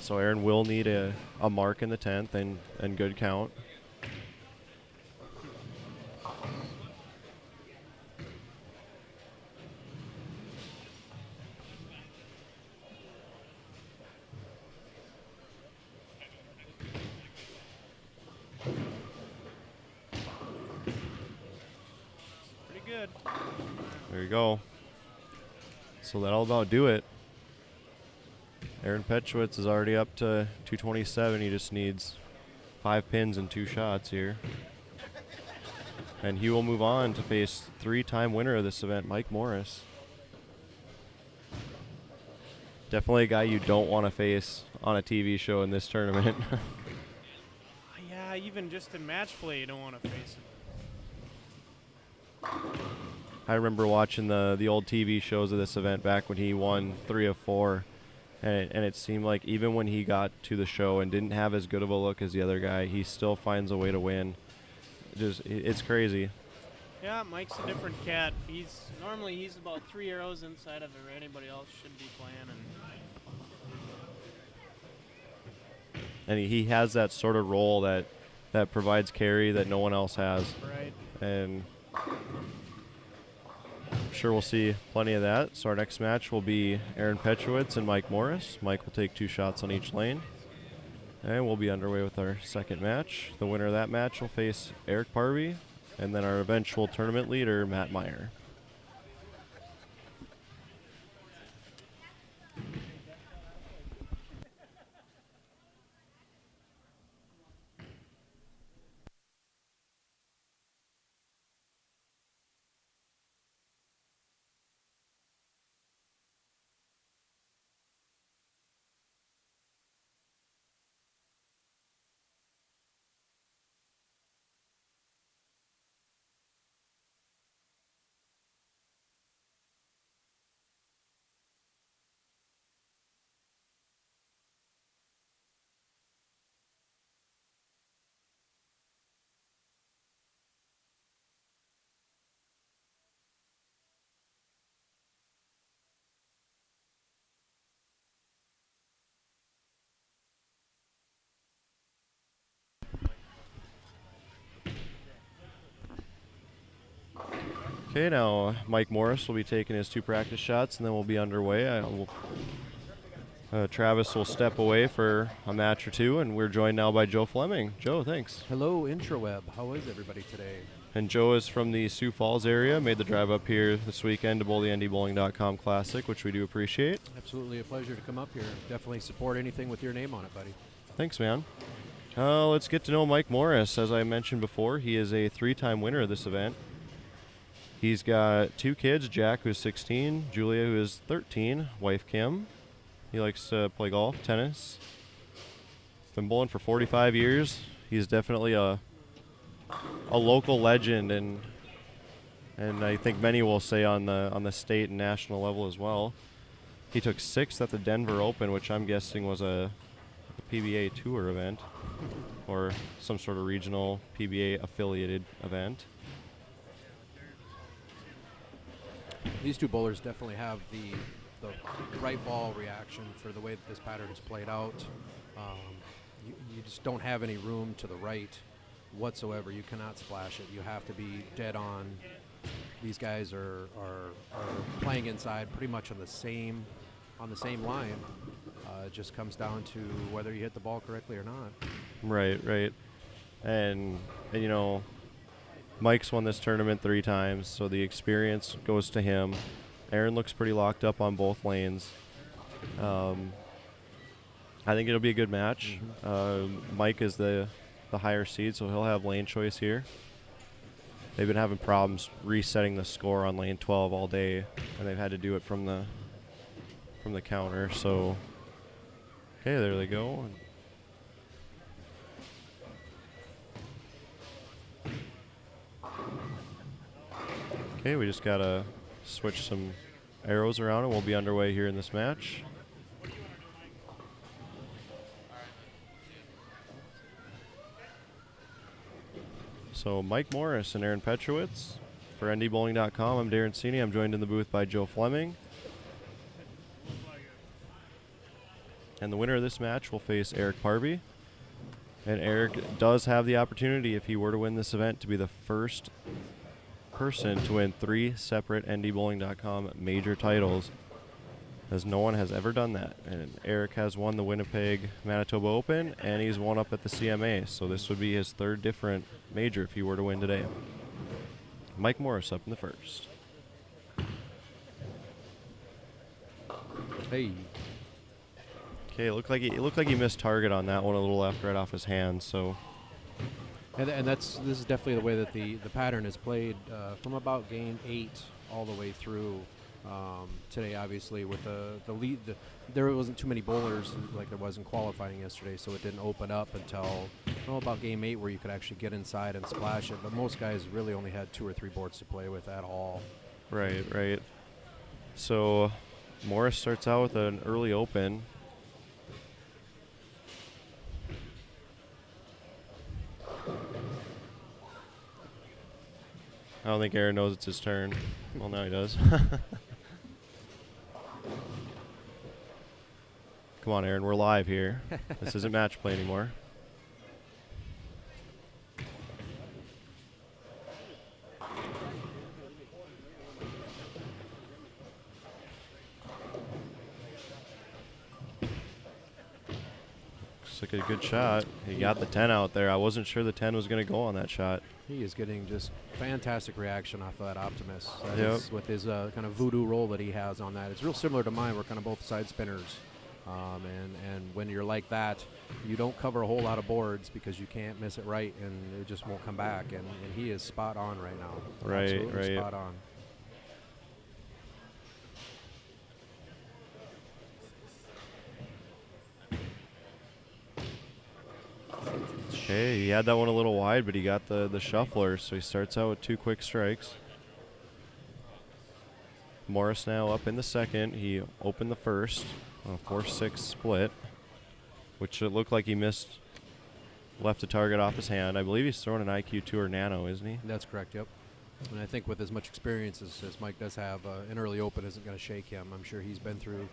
So Aaron will need a mark in the 10th and good count. Pretty good. There you go. So that'll about do it. Aaron Petrowitz is already up to 227. He just needs 5 pins and 2 shots here. And he will move on to face 3-time winner of this event, Mike Morris. Definitely a guy you don't want to face on a TV show in this tournament. Yeah, even just in match play, you don't want to face him. I remember watching the old TV shows of this event back when he won 3 of 4, and it seemed like even when he got to the show and didn't have as good of a look as the other guy, he still finds a way to win. It's crazy. Yeah, Mike's a different cat. Normally he's about 3 arrows inside of where anybody else should be playing, And he has that sort of role that provides carry that no one else has. Right. And I'm sure we'll see plenty of that. So our next match will be Aaron Petrowitz and Mike Morris. Mike will take 2 shots on each lane. And we'll be underway with our second match. The winner of that match will face Eric Parvey, and then our eventual tournament leader, Matt Meyer. Okay, now Mike Morris will be taking his 2 practice shots, and then we'll be underway. Travis will step away for a match or 2, and we're joined now by Joe Fleming. Joe, thanks. Hello, Intraweb. How is everybody today? And Joe is from the Sioux Falls area, made the drive up here this weekend to bowl the NDBowling.com Classic, which we do appreciate. Absolutely a pleasure to come up here. Definitely support anything with your name on it, buddy. Thanks, man. Let's get to know Mike Morris. As I mentioned before, he is a 3-time winner of this event. He's got 2 kids, Jack, who's 16, Julia, who is 13, wife Kim. He likes to play golf, tennis. Been bowling for 45 years. He's definitely a local legend, and I think many will say on the state and national level as well. He took 6th at the Denver Open, which I'm guessing was a PBA tour event or some sort of regional PBA affiliated event. These 2 bowlers definitely have the right ball reaction for the way that this pattern is played out. You just don't have any room to the right whatsoever. You cannot splash it. You have to be dead on. These guys are playing inside pretty much on the same line. It just comes down to whether you hit the ball correctly or not. Right. And you know, Mike's won this tournament 3 times, so the experience goes to him. Aaron looks pretty locked up on both lanes. I think it'll be a good match. Mike is the higher seed, so he'll have lane choice here. They've been having problems resetting the score on lane 12 all day, and they've had to do it from the counter. So, okay, there they go. Okay, we just gotta switch some arrows around, and we'll be underway here in this match. So Mike Morris and Aaron Petrowitz for NDBowling.com. I'm Darren Cini. I'm joined in the booth by Joe Fleming. And the winner of this match will face Eric Parvey. And Eric does have the opportunity, if he were to win this event, to be the first person to win 3 separate NDBowling.com major titles, as no one has ever done that. And Eric has won the Winnipeg Manitoba Open, and he's won up at the CMA, so this would be his 3rd different major if he were to win today. Mike Morris up in the first. Hey. Okay, it looked like he missed target on that one a little left, right off his hand. So, and this is definitely the way that the pattern is played from about game 8 all the way through today. Obviously, with the lead, there wasn't too many bowlers like there was in qualifying yesterday, so it didn't open up until about game 8 where you could actually get inside and splash it. But most guys really only had 2 or 3 boards to play with at all. Right. So Morris starts out with an early open. I don't think Aaron knows it's his turn. Well, now he does. Come on, Aaron, we're live here. This isn't match play anymore. Looks like a good shot. He got the 10 out there. I wasn't sure the 10 was going to go on that shot. He is getting just fantastic reaction off of that Optimus. That Yep. is with his kind of voodoo roll that he has on that. It's real similar to mine. We're kind of both side spinners. And when you're like that, you don't cover a whole lot of boards because you can't miss it right, and it just won't come back. And he is spot on right now. Absolutely spot on. Okay, he had that one a little wide, but he got the shuffler, so he starts out with 2 quick strikes. Morris now up in the second. He opened the first on a 4-6 split, which it looked like he missed, left a target off his hand. I believe he's throwing an IQ2 or Nano, isn't he? That's correct, yep. And I think with as much experience as Mike does have, an early open isn't going to shake him. I'm sure he's been through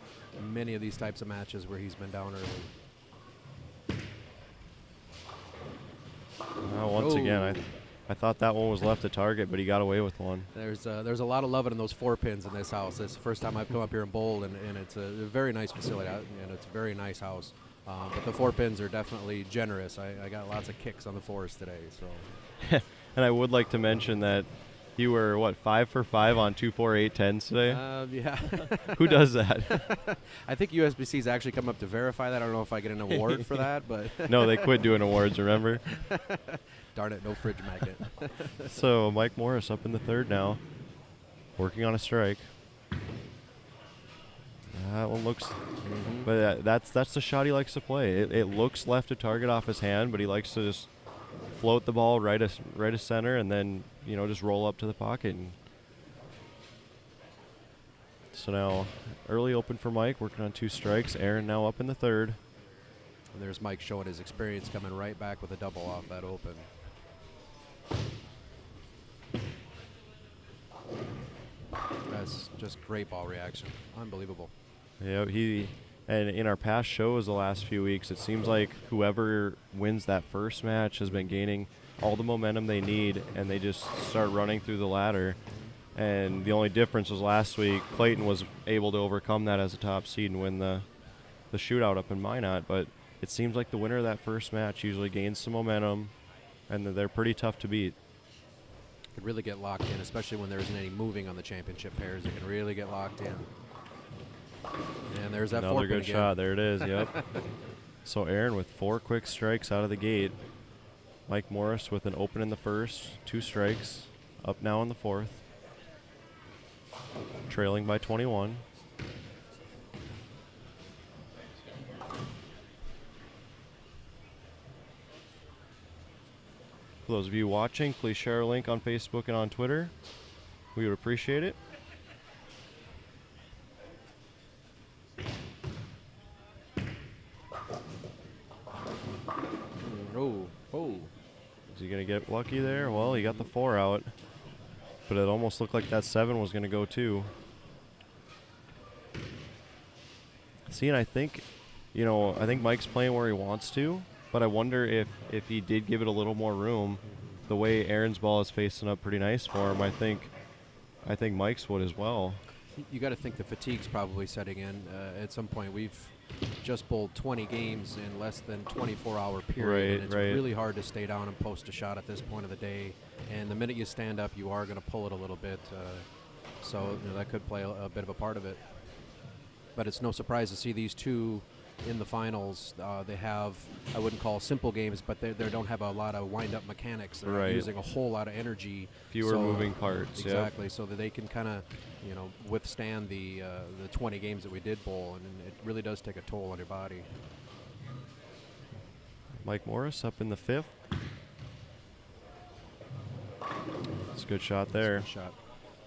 many of these types of matches where he's been down early. Once again, I thought that one was left a target, but he got away with one. There's a lot of loving in those 4 pins in this house. It's the first time I've come up here and bowled, and it's a very nice facility, and it's a very nice house. But the 4 pins are definitely generous. I got lots of kicks on the 4s today. So. And I would like to mention that you were, what, 5 for 5 on 2, 4, 8, 10s today? Yeah. Who does that? I think USBC's actually come up to verify that. I don't know if I get an award for that, but No, they quit doing awards, remember? darn it, no fridge magnet. So Mike Morris up in the third now, working on a strike. That one looks, but that's the shot he likes to play. It looks left to target off his hand, but he likes to just float the ball right of center, and then just roll up to the pocket. And so now early open for Mike, working on 2 strikes. Aaron now up in the third. And there's Mike showing his experience, coming right back with a double off that open. That's just great ball reaction. Unbelievable. Yeah, and in our past shows the last few weeks, it seems like whoever wins that first match has been gaining all the momentum they need, and they just start running through the ladder. And the only difference was last week, Clayton was able to overcome that as a top seed and win the shootout up in Minot. But it seems like the winner of that first match usually gains some momentum, and they're pretty tough to beat. Could really get locked in, especially when there isn't any moving on the championship pairs. It can really get locked in. And there's that Another 4-pin good again. shot. There it is. Yep. So Aaron with 4 quick strikes out of the gate. Mike Morris with an open in the first, 2 strikes, up now in the fourth, trailing by 21. For those of you watching, please share a link on Facebook and on Twitter. We would appreciate it. Oh. Is he going to get lucky there? Well, he got the 4 out, but it almost looked like that 7 was going to go too. See, and I think Mike's playing where he wants to, but I wonder if he did give it a little more room. The way Aaron's ball is facing up pretty nice for him, I think Mike's would as well. You got to think the fatigue's probably setting in. At some point, we've just bowled 20 games in less than 24-hour period. Right, and it's really hard to stay down and post a shot at this point of the day. And the minute you stand up, you are going to pull it a little bit. So that could play a bit of a part of it. But it's no surprise to see these two in the finals. They have, I wouldn't call simple games, but they don't have a lot of wind-up mechanics. They're not using a whole lot of energy. Fewer moving parts. Exactly, so that they can kind of, withstand the 20 games that we did bowl, and it really does take a toll on your body. Mike Morris up in the fifth. It's a good shot there. Good shot.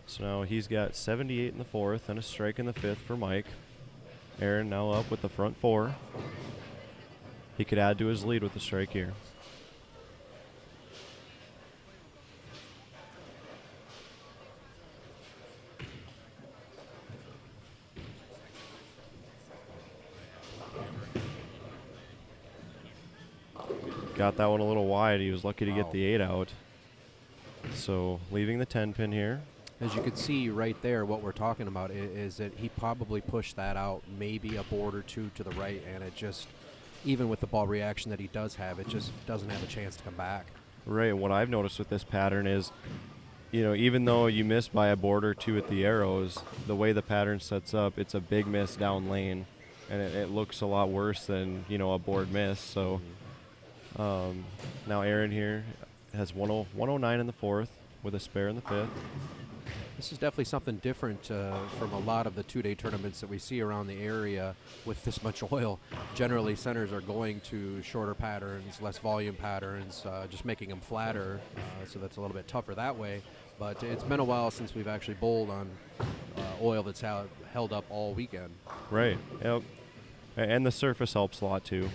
So now he's got 78 in the fourth and a strike in the fifth for Mike. Aaron now up with the front four. He could add to his lead with the strike here. Got that one a little wide. He was lucky to get the 8 out. So leaving the 10 pin here. As you can see right there, what we're talking about is that he probably pushed that out maybe a board or two to the right, and it just, even with the ball reaction that he does have, it just doesn't have a chance to come back. Right, and what I've noticed with this pattern is, you know, even though you miss by a board or two at the arrows, the way the pattern sets up, it's a big miss down lane, and it looks a lot worse than, you know, a board miss. So now Aaron here has 109 in the fourth with a spare in the fifth. This is definitely something different from a lot of the two-day tournaments that we see around the area with this much oil. Generally, centers are going to shorter patterns, less volume patterns, just making them flatter, so that's a little bit tougher that way. But it's been a while since we've actually bowled on oil that's held up all weekend. Right, yep. And the surface helps a lot, too.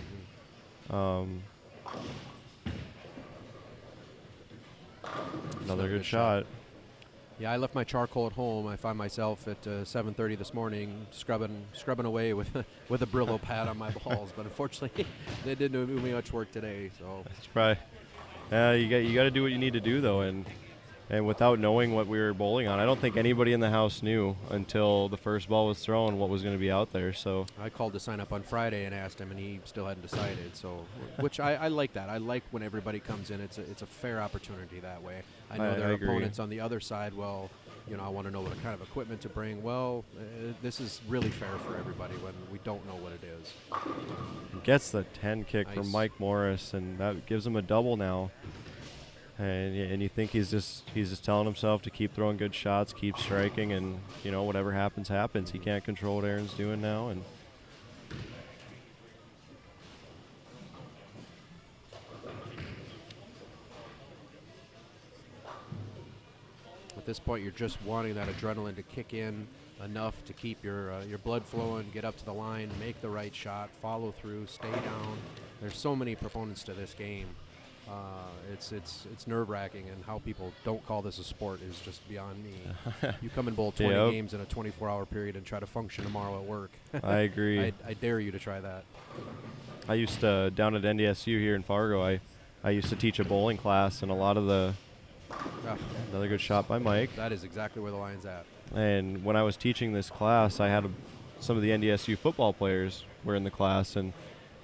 Another good shot. Yeah, I left my charcoal at home. I find myself at 7:30 this morning scrubbing away with with a Brillo pad on my balls. But unfortunately, they didn't do me much work today. So that's probably you got to do what you need to do though, and without knowing what we were bowling on, I don't think anybody in the house knew until the first ball was thrown what was going to be out there. So I called to sign up on Friday and asked him, and he still hadn't decided. So, which I like that. I like when everybody comes in. It's a fair opportunity that way. I know there are opponents on the other side. Well, you know, I want to know what kind of equipment to bring. Well, this is really fair for everybody when we don't know what it is. Gets the 10 kick from Mike Morris, and that gives him a double now. And you think he's just telling himself to keep throwing good shots, keep striking, and you know whatever happens happens. He can't control what Aaron's doing now, and at this point, you're just wanting that adrenaline to kick in enough to keep your blood flowing, get up to the line, make the right shot, follow through, stay down. There's so many proponents to this game. It's nerve-wracking, and how people don't call this a sport is just beyond me. You come and bowl 20 games in a 24-hour period and try to function tomorrow at work. I agree. I dare you to try that. I used to, down at NDSU here in Fargo, I used to teach a bowling class, and a lot of another good shot by Mike. That is exactly where the line's at. And when I was teaching this class, I had some of the NDSU football players were in the class, and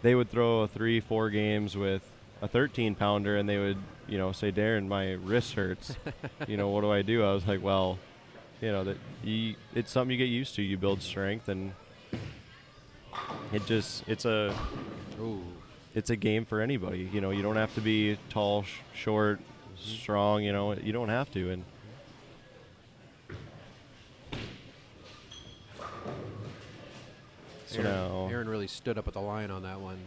they would throw 3-4 games with a 13-pounder, and they would, you know, say, "Darren, my wrist hurts. You know, what do I do?" I was like, "Well, you know, it's something you get used to. You build strength, and it's a game for anybody. You know, you don't have to be tall, short, strong. You know, you don't have to." And so Aaron really stood up at the line on that one.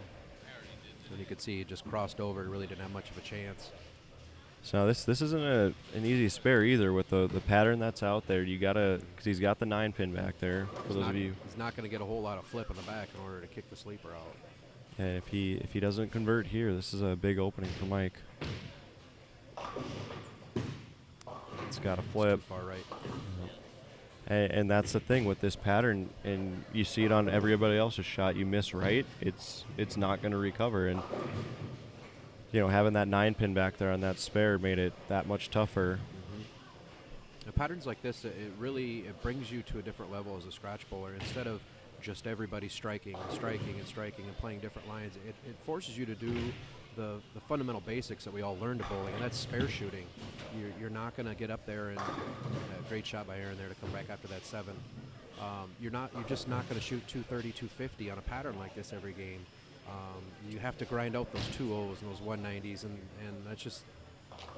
And you could see he just crossed over. He really didn't have much of a chance. So this isn't an easy spare either with the pattern that's out there. You gotta, because he's got the 9 pin back there. For those of you, he's not going to get a whole lot of flip in the back in order to kick the sleeper out. And if he doesn't convert here, this is a big opening for Mike. It's got to flip. It's too far right. And that's the thing with this pattern, and you see it on everybody else's shot. You miss right, it's not going to recover. And you know, having that 9 pin back there on that spare made it that much tougher. And patterns like this, it brings you to a different level as a scratch bowler. Instead of just everybody striking and playing different lines, it forces you to do the fundamental basics that we all learned to bowling, and that's spare shooting. You're not going to get up there and great shot by Aaron there to come back after that 7. You're just not going to shoot 230, 250 on a pattern like this every game. You have to grind out those 2-0s and those 190s, and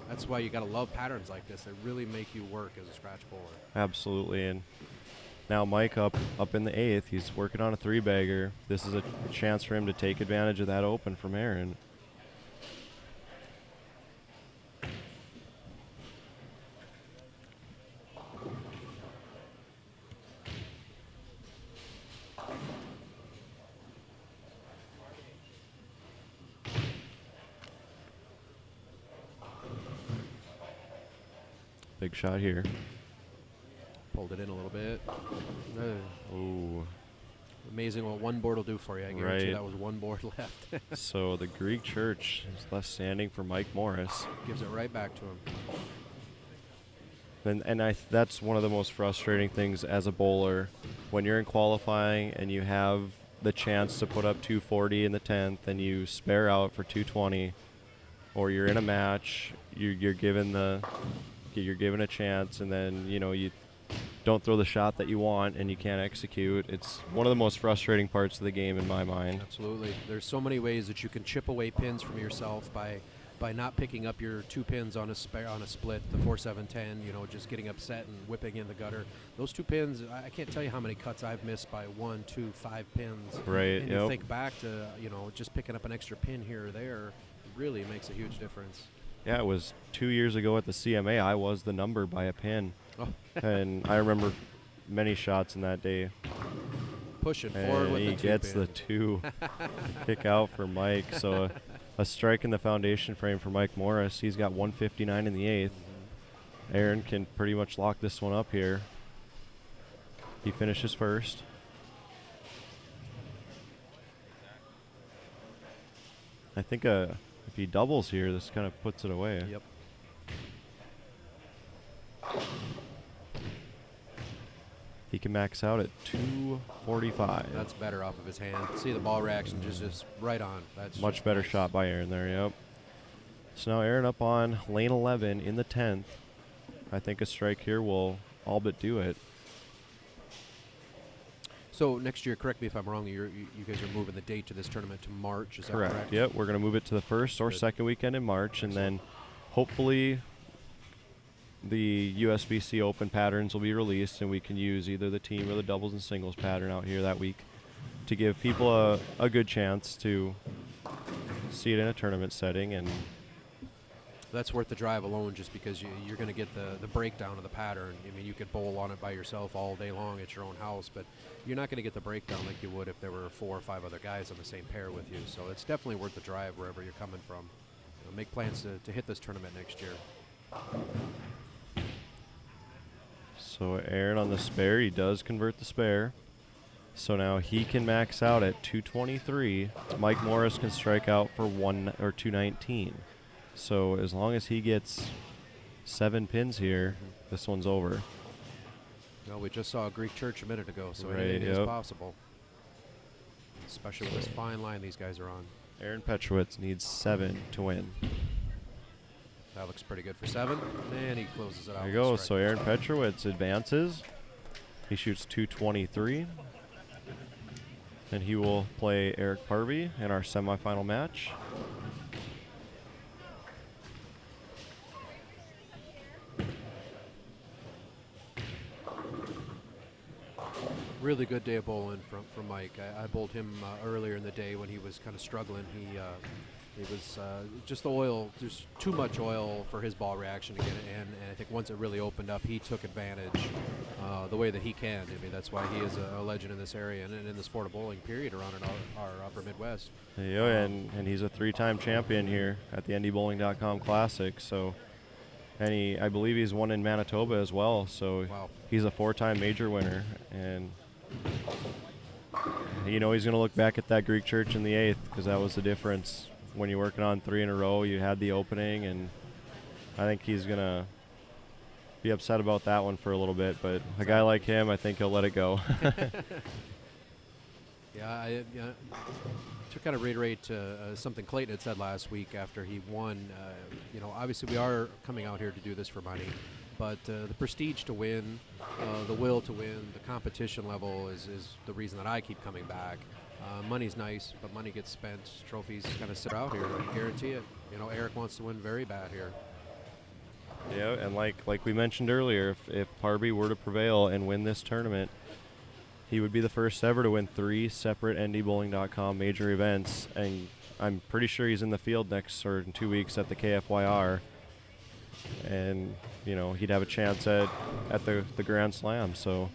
that's why you got to love patterns like this. They really make you work as a scratch bowler. Absolutely. And now Mike up in the 8th. He's working on a 3-bagger. This is a chance for him to take advantage of that open from Aaron. big shot here. Pulled it in a little bit. Ooh. Amazing what one board will do for you. I guarantee Right. that was one board left. So the Greek Church is left standing for Mike Morris. Gives it right back to him. And that's one of the most frustrating things as a bowler when you're in qualifying and you have the chance to put up 240 in the 10th and you spare out for 220, or you're in a match, you're given a chance, and then you don't throw the shot that you want and you can't execute. It's one of the most frustrating parts of the game in my mind. Absolutely. There's so many ways that you can chip away pins from yourself by not picking up your 2 pins on a split, the 4-7-10, just getting upset and whipping in the gutter. Those 2 pins, I can't tell you how many cuts I've missed by 1, 2, 5 pins. Right. And yep. you think back to, just picking up an extra pin here or there really makes a huge difference. Yeah, it was 2 years ago at the CMA. I was the number by a pin. Oh. And I remember many shots in that day. Pushing forward And with he the 2 gets pin. the 2 kick out for Mike. So a strike in the foundation frame for Mike Morris. He's got 159 in the 8th. Aaron can pretty much lock this one up here. He finishes first. I think if he doubles here, this kind of puts it away. Yep. He can max out at 245. That's better off of his hand. See the ball reaction just right on. That's Much just better nice. shot by Aaron there, yep. So now Aaron up on lane 11 in the 10th. I think a strike here will all but do it. So next year, correct me if I'm wrong, you guys are moving the date to this tournament to March, is that correct? Yep, we're going to move it to the first or Good. second weekend in March, and then hopefully the USBC Open patterns will be released, and we can use either the team or the doubles and singles pattern out here that week to give people a good chance to see it in a tournament setting. And That's worth the drive alone just because you're going to get the breakdown of the pattern. I mean, you could bowl on it by yourself all day long at your own house, but you're not going to get the breakdown like you would if there were 4 or 5 other guys on the same pair with you. So it's definitely worth the drive wherever you're coming from. Make plans to hit this tournament next year. so Aaron on the spare, he does convert the spare. So now he can max out at 223. Mike Morris can strike out for 219. So as long as he gets 7 pins here, this one's over. Well, we just saw a Greek church a minute ago, so Right, anything is yep. possible. Especially with this fine line these guys are on. Aaron Petrowitz needs 7 to win. That looks pretty good for 7, and he closes it out. There you with a go. strike. So Aaron Petrowitz advances. He shoots 223. And he will play Eric Parvey in our semifinal match. Really good day of bowling from Mike. I bowled him earlier in the day when he was kind of struggling. He was just the oil. There's too much oil for his ball reaction to get it in, and I think once it really opened up, he took advantage the way that he can. I mean, that's why he is a legend in this area and in the sport of bowling, period, around in our upper Midwest. Yeah, and he's a 3-time champion here at the NDBowling.com Classic. So, and I believe he's won in Manitoba as well. So Wow. he's a 4-time major winner, and he's going to look back at that Greek church in the 8th because that was the difference. When you're working on 3 in a row, you had the opening, and I think he's going to be upset about that one for a little bit. But a guy like him, I think he'll let it go. To kind of reiterate something Clayton had said last week after he won, obviously we are coming out here to do this for money, but the prestige to win, the will to win, the competition level is the reason that I keep coming back. Money's nice, but money gets spent. Trophies kind of sit out here. I guarantee it. Eric wants to win very bad here. Yeah, and like we mentioned earlier, if Parby were to prevail and win this tournament, he would be the first ever to win 3 separate NDBowling.com major events, and I'm pretty sure he's in the field in 2 weeks at the KFYR, and he'd have a chance at the Grand Slam. So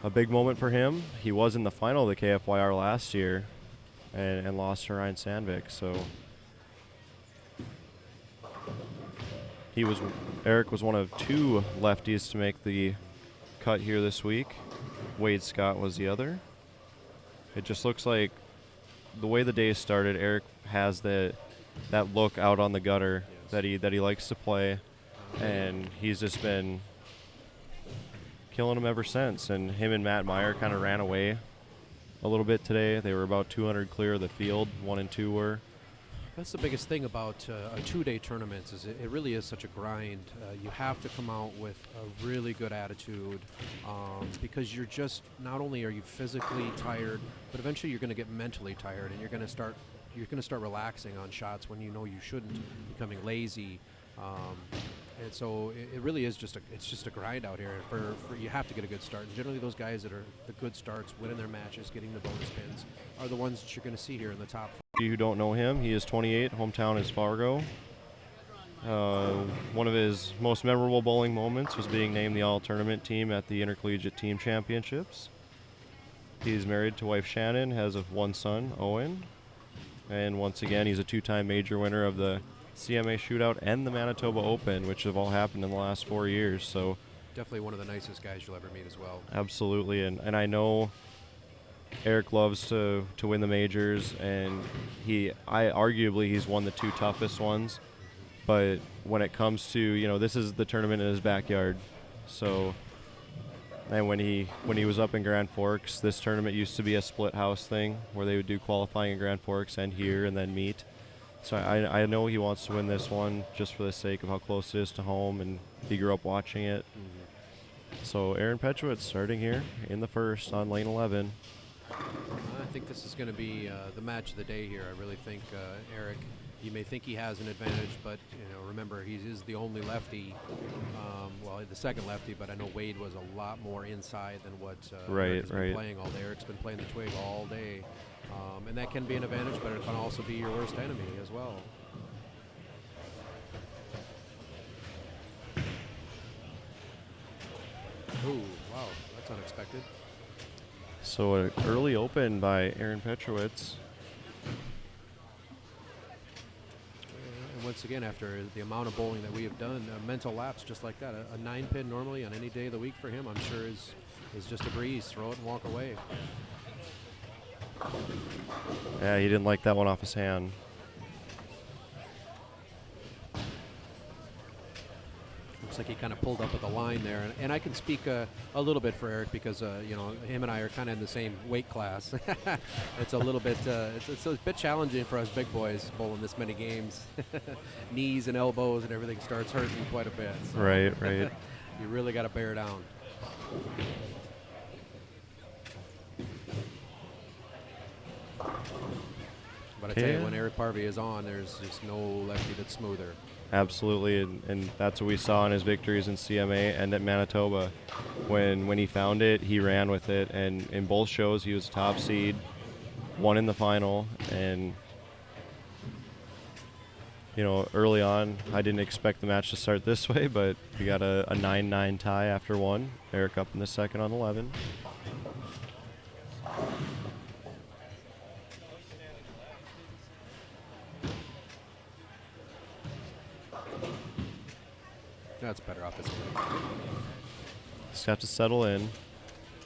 a big moment for him. He was in the final of the KFYR last year and lost to Ryan Sandvik, so Eric was one of 2 lefties to make the cut here this week. Wade Scott was the other. It just looks like the way the day started, Eric has that look out on the gutter that he likes to play, and he's just been killing him ever since. And him and Matt Meyer kind of ran away a little bit today. They were about 200 clear of the field. 1 and 2 were. That's the biggest thing about a 2-day tournament is it really is such a grind. You have to come out with a really good attitude because you're just, not only are you physically tired, but eventually you're going to get mentally tired, and you're going to start relaxing on shots when you know you shouldn't, becoming lazy. And so it really is just a grind out here. For you have to get a good start. And generally those guys that are the good starts, winning their matches, getting the bonus pins, are the ones that you're going to see here in the top 4. You who don't know him, he is 28, hometown is Fargo. One of his most memorable bowling moments was being named the all-tournament team at the Intercollegiate Team Championships. He's married to wife Shannon, has 1 son, Owen. And once again, he's a 2-time major winner of the CMA Shootout and the Manitoba Open, which have all happened in the last 4 years. So definitely one of the nicest guys you'll ever meet as well. Absolutely, and I know Eric loves to win the majors, and arguably he's won the 2 toughest ones. But when it comes to, this is the tournament in his backyard. So, and when he was up in Grand Forks, this tournament used to be a split house thing where they would do qualifying in Grand Forks and here and then meet. So I know he wants to win this one just for the sake of how close it is to home, and he grew up watching it. So Aaron Petrowitz starting here in the first on lane 11. I think this is going to be the match of the day here. I really think Eric, you may think he has an advantage, but remember, he is the only lefty, well, the second lefty, but I know Wade was a lot more inside than what Eric has been playing all day. Eric's been playing the twig all day, and that can be an advantage, but it can also be your worst enemy as well. Ooh, wow, that's unexpected. So an early open by Aaron Petrowitz. And once again, after the amount of bowling that we have done, a mental lapse just like that. A 9-pin normally on any day of the week for him, I'm sure is just a breeze. Throw it and walk away. Yeah, he didn't like that one off his hand. Looks like he kind of pulled up at the line there, and I can speak a little bit for Eric because him and I are kind of in the same weight class. It's a little bit it's a bit challenging for us big boys bowling this many games. Knees and elbows and everything starts hurting quite a bit. So Right. You really got to bear down. But I tell you, when Eric Parvey is on, there's just no lefty that's smoother. Absolutely, and that's what we saw in his victories in CMA and at Manitoba. When he found it, he ran with it, and in both shows he was top seed, won in the final, and early on I didn't expect the match to start this way, but we got a 9-9 tie after 1. Eric up in the second on 11. That's better off his hand. Just have to settle in.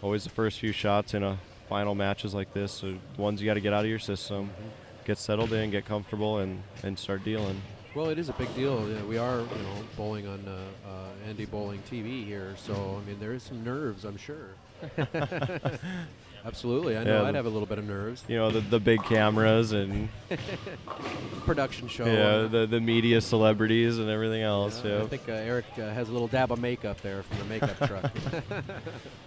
Always the first few shots in a final matches like this, so ones you got to get out of your system, get settled in, get comfortable, and start dealing. Well, it is a big deal. We are, bowling on NDBowlTV here, so I mean there is some nerves, I'm sure. Absolutely, I know I'd have a little bit of nerves. The big cameras and production show. Yeah, the media celebrities and everything else. I think Eric has a little dab of makeup there from the makeup truck.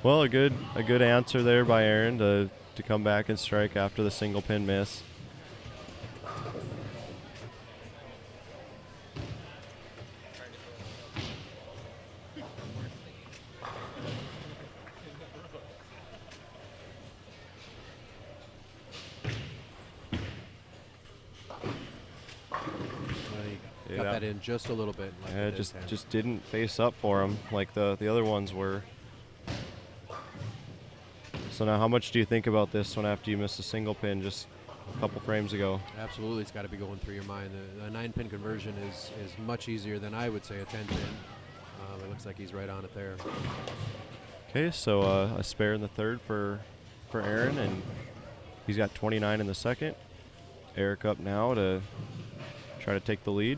Well, a good answer there by Aaron to come back and strike after the single pin miss. Got that in just a little bit. Like just didn't face up for him like the other ones were. So now how much do you think about this one after you miss a single pin? Just a couple frames ago. Absolutely, it's got to be going through your mind. A 9-pin conversion is much easier than I would say a 10-pin. It looks like he's right on it there. Okay, so a spare in the third for Aaron, and he's got 29 in the second. Eric up now to try to take the lead.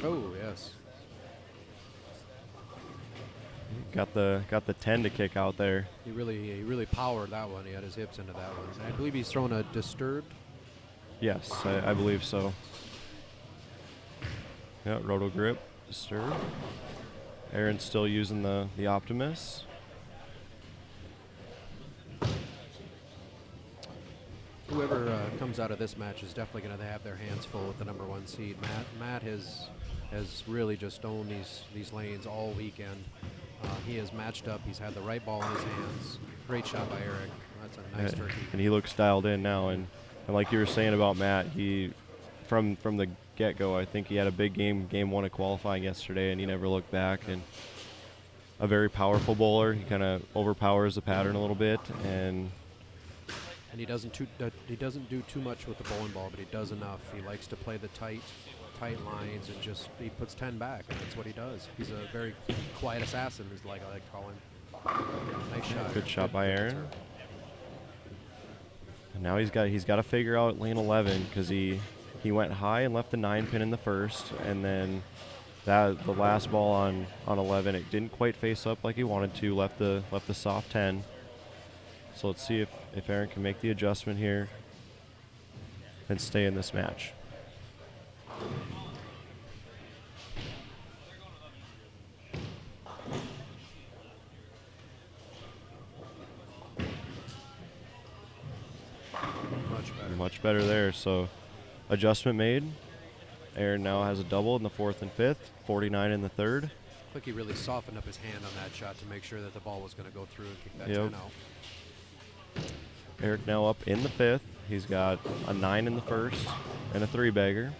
Oh, yes. Got the 10 to kick out there. He really powered that one. He had his hips into that one. I believe he's thrown a disturbed. Yes, I believe so. Yeah, roto grip, disturbed. Aaron's still using the Optimus. Whoever comes out of this match is definitely going to have their hands full with the #1 seed. Matt has really just owned these lanes all weekend. He has matched up. He's had the right ball in his hands. Great shot by Eric. That's a nice turkey. And he looks dialed in now. And like you were saying about Matt, he from the get-go, I think he had a big game 1 of qualifying yesterday, and he never looked back. And a very powerful bowler. He kind of overpowers the pattern a little bit, and he doesn't do too much with the bowling ball, but he does enough. He likes to play the tight lines, and just he puts 10 back, and that's what he does. He's a very quiet assassin, is like I like to call him. Nice shot. Good shot by Aaron. And now he's got to figure out lane 11, because he went high and left the 9-pin in the first, and then the last ball on 11, it didn't quite face up like he wanted to. Left the soft 10. So let's see if Aaron can make the adjustment here and stay in this match. Much better there. So adjustment made. Aaron now has a double in the 4th and 5th, 49 in the 3rd. Looks like he really softened up his hand on that shot to make sure that the ball was going to go through and kick that 10 out. Eric now up in the 5th. He's got a 9 in the 1st and a 3-bagger.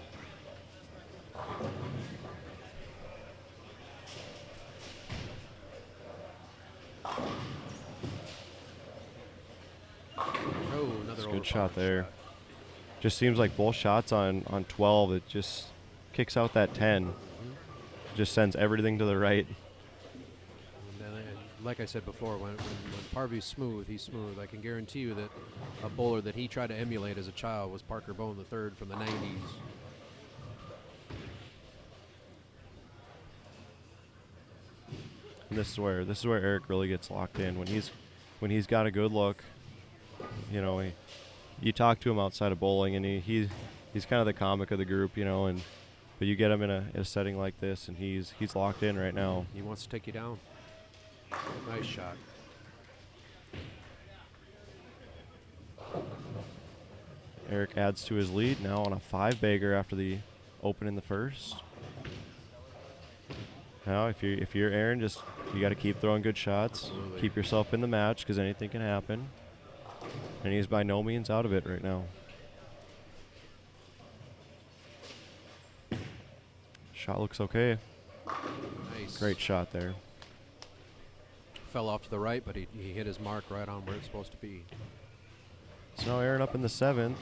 Oh, another good shot there. Just seems like both shots on 12, it just kicks out that 10. Just sends everything to the right. And like I said before, when Parvy's smooth, he's smooth. I can guarantee you that a bowler that he tried to emulate as a child was Parker Bone III from the 90s. And this is where Eric really gets locked in. When he's got a good look, you talk to him outside of bowling, and he's kind of the comic of the group, but you get him in a setting like this, and he's locked in right now. He wants to take you down. Nice shot. Eric adds to his lead now on a 5-bagger after the open in the first. Now, if you're Aaron, you got to keep throwing good shots. Absolutely. Keep Keep yourself in the match, because anything can happen. And he's by no means out of it right now. Shot looks okay. Nice. Great shot there. Fell off to the right, but he hit his mark right on where it's supposed to be. So now Aaron up in the 7th.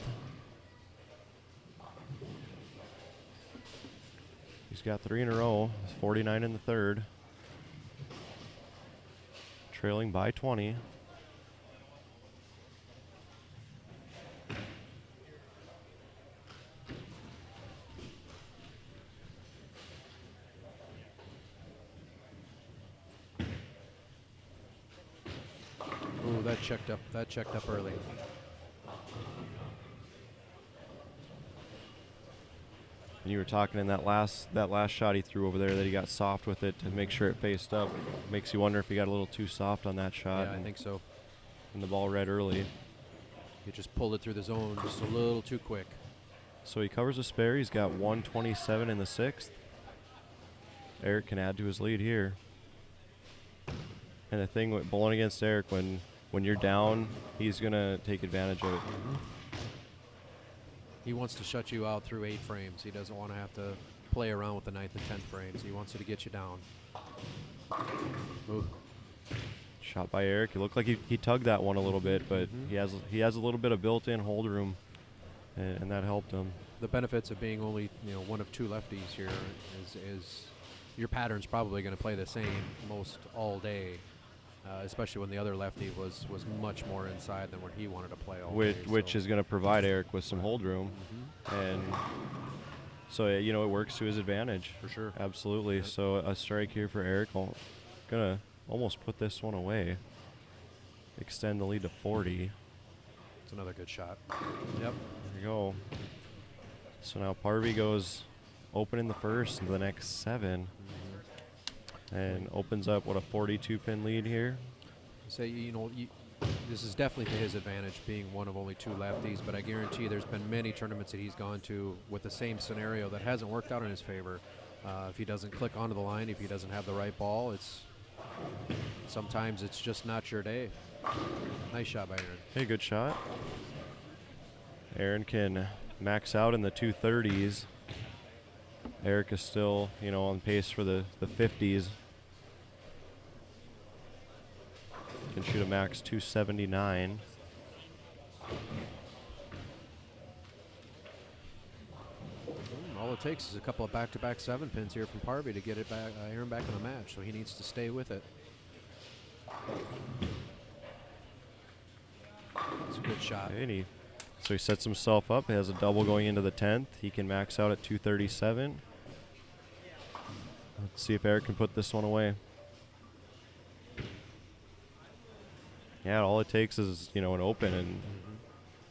He's got 3 in a row. 49 in the 3rd. Trailing by 20. Ooh, that checked up early. And you were talking in that last shot he threw over there that he got soft with it to make sure it faced up. Makes you wonder if he got a little too soft on that shot. Yeah, I think so. And the ball read early. He just pulled it through the zone just a little too quick. So he covers a spare. He's got 127 in the 6th. Eric can add to his lead here. And the thing with bowling against Eric, when you're down, he's going to take advantage of it. He wants to shut you out through 8 frames. He doesn't want to have to play around with the 9th and 10th frames. He wants you to get you down. Move. Shot by Eric. It looked like he tugged that one a little bit, but he has a little bit of built-in hold room, and that helped him. The benefits of being only one of two lefties here is your pattern's probably going to play the same most all day, especially when the other lefty was much more inside than what he wanted to play all day. Which is going to provide Eric with some hold room, and so it works to his advantage. For sure. Absolutely. Yep. So a strike here for Eric. Gonna almost put this one away. Extend the lead to 40. It's another good shot. Yep. There you go. So now Parvy goes open in the first into the next 7. And opens up, a 42-pin lead here. So, this is definitely to his advantage, being one of only two lefties, but I guarantee there's been many tournaments that he's gone to with the same scenario that hasn't worked out in his favor. If he doesn't click onto the line, if he doesn't have the right ball, sometimes it's just not your day. Nice shot by Aaron. Hey, good shot. Aaron can max out in the 230s. Eric is still, on pace for the 50s. Can shoot a max 279. All it takes is a couple of back-to-back 7-pins here from Parvy to get it back, Aaron back in the match, so he needs to stay with it. It's a good shot. Okay, so he sets himself up. He has a double going into the 10th. He can max out at 237. Let's see if Eric can put this one away. Yeah, all it takes is, an open, and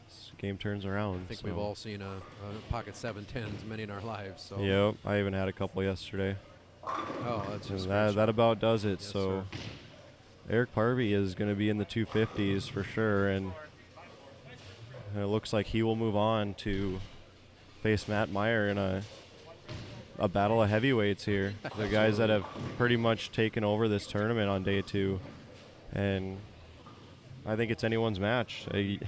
this game turns around. I think we've all seen a pocket 7-10s many in our lives. So. Yep, I even had a couple yesterday. Oh, that's just that about does it. Yes, so sir. Eric Parvy is going to be in the 250s for sure, and it looks like he will move on to face Matt Meyer in a battle of heavyweights here. The guys that have pretty much taken over this tournament on day 2, and I think it's anyone's match. I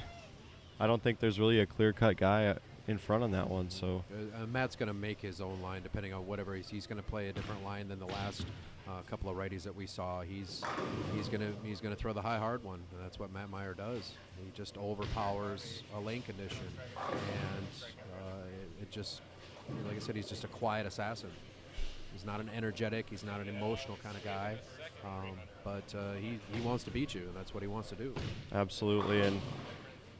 don't think there's really a clear-cut guy in front on that one. So Matt's going to make his own line depending on whatever he's going to play a different line than the last couple of righties that we saw. He's going to throw the high hard one. And that's what Matt Meyer does. He just overpowers a lane condition, and it just, like I said, he's just a quiet assassin. He's not an energetic, he's not an emotional kind of guy, but he wants to beat you, and that's what he wants to do. Absolutely,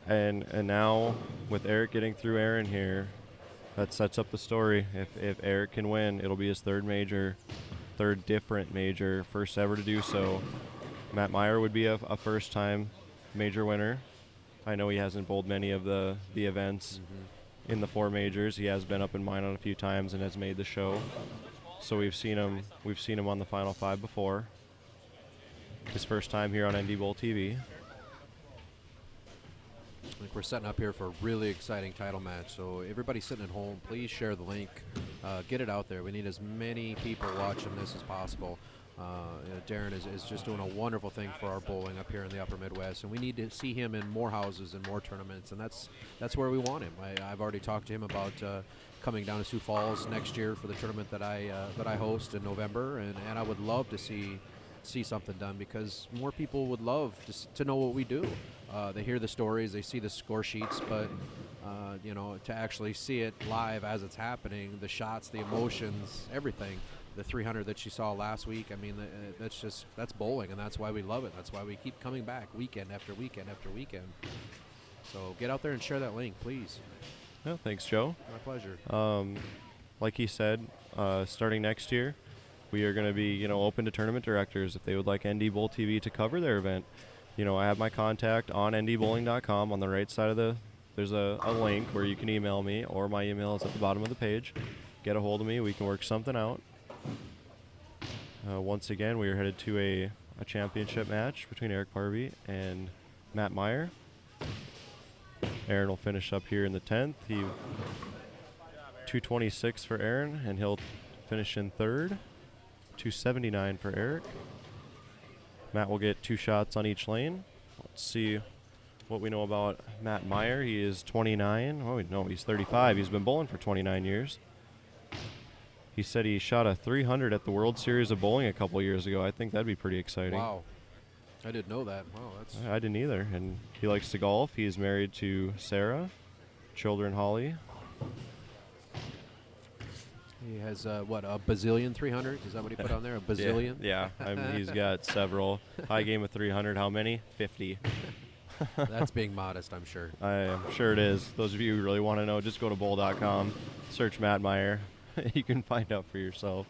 and now with Eric getting through Aaron here, that sets up the story. If Eric can win, it'll be his third different major, first ever to do so. Matt Meyer would be a first-time major winner. I know he hasn't bowled many of the events in the 4 majors. He has been up in Minot a few times and has made the show. So we've seen him on the Final 5 before. His first time here on NDBowlTV. I think we're setting up here for a really exciting title match. So everybody sitting at home, please share the link. Get it out there. We need as many people watching this as possible. Darren is just doing a wonderful thing for our bowling up here in the Upper Midwest, and we need to see him in more houses and more tournaments, and that's where we want him. I've already talked to him about coming down to Sioux Falls next year for the tournament that I host in November, and I would love to see something done, because more people would love to know what we do. They hear the stories, they see the score sheets, but to actually see it live as it's happening, the shots, the emotions, everything. The 300 that you saw last week, I mean, that's bowling, and that's why we love it. That's why we keep coming back weekend after weekend after weekend. So get out there and share that link, please. Yeah, thanks, Joe. My pleasure. Like he said, starting next year, we are going to be, open to tournament directors if they would like NDBowlTV to cover their event. I have my contact on ndbowling.com. On the right side of there's a link where you can email me, or my email is at the bottom of the page. Get a hold of me. We can work something out. Once again, we are headed to a championship match between Eric Parvy and Matt Meyer. Aaron will finish up here in the 10th. 226 for Aaron, and he'll finish in third. 279 for Eric. Matt will get 2 shots on each lane. Let's see what we know about Matt Meyer. He is 29. Oh, no, he's 35. He's been bowling for 29 years. He said he shot a 300 at the World Series of Bowling a couple years ago. I think that'd be pretty exciting. Wow. I didn't know that. Wow, that's... I didn't either. And he likes to golf. He's married to Sarah, children Holly. He has, what, a bazillion 300s? Is that what he put on there? A bazillion? Yeah. He's got several. High game of 300. How many? 50. That's being modest, I'm sure. I am sure it is. Those of you who really want to know, just go to bowl.com, search Matt Meyer. You can find out for yourself.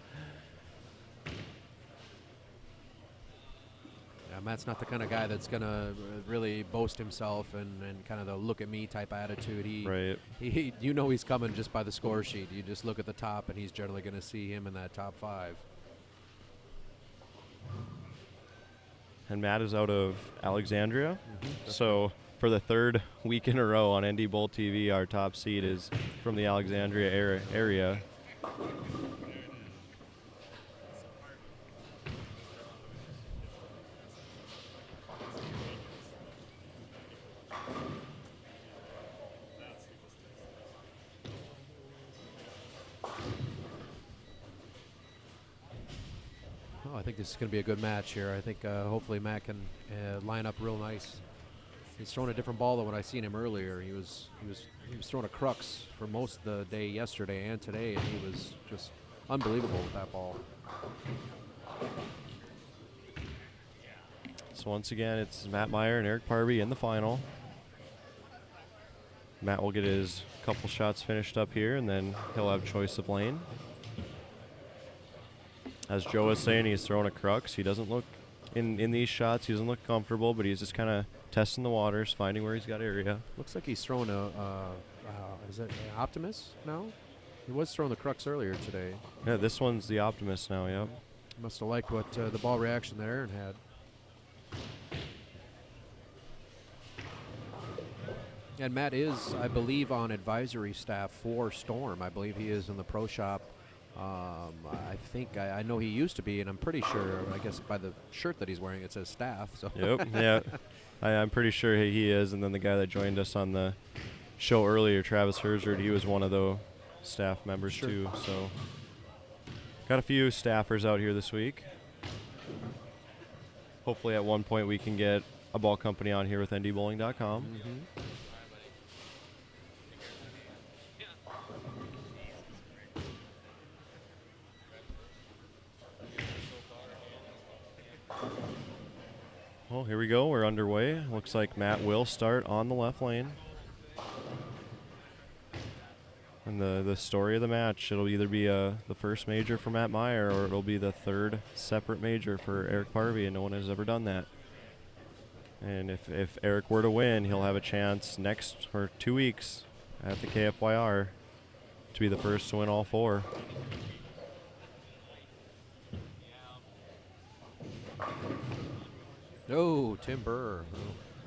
Yeah, Matt's not the kind of guy that's going to really boast himself and kind of the look at me type attitude. Right. You know he's coming just by the score sheet. You just look at the top, and he's generally going to see him in that top 5. And Matt is out of Alexandria. So for the 3rd week in a row on NDBowlTV, our top seed is from the Alexandria area. I think this is going to be a good match here. I think hopefully Matt can line up real nice. He's throwing a different ball than what I seen him earlier. He was throwing a crux for most of the day yesterday and today, and he was just unbelievable with that ball. So once again, it's Matt Meyer and Eric Parby in the final. Matt will get his couple shots finished up here, and then he'll have choice of lane. As Joe was saying, he's throwing a crux. He doesn't look, in these shots, he doesn't look comfortable, but he's just kind of testing the waters, finding where he's got area. Looks like he's throwing is it an Optimus now? He was throwing the crux earlier today. Yeah, this one's the Optimist now, yep. Must have liked what the ball reaction that Aaron had. And Matt is, I believe, on advisory staff for Storm. I believe he is in the pro shop. I think I know he used to be, and I'm pretty sure, I guess by the shirt that he's wearing, it says staff. So Yep, yeah. I'm pretty sure he is. And then the guy that joined us on the show earlier, Travis Herud, he was one of the staff members too. So got a few staffers out here this week. Hopefully at one point we can get a ball company on here with ndbowling.com. Well, here we go. We're underway. Looks like Matt will start on the left lane. And the story of the match, it'll either be the first major for Matt Meyer or it'll be the 3rd separate major for Eric Parby, and no one has ever done that. And if Eric were to win, he'll have a chance next or 2 weeks at the KFYR to be the first to win all 4. Oh, Tim Burr.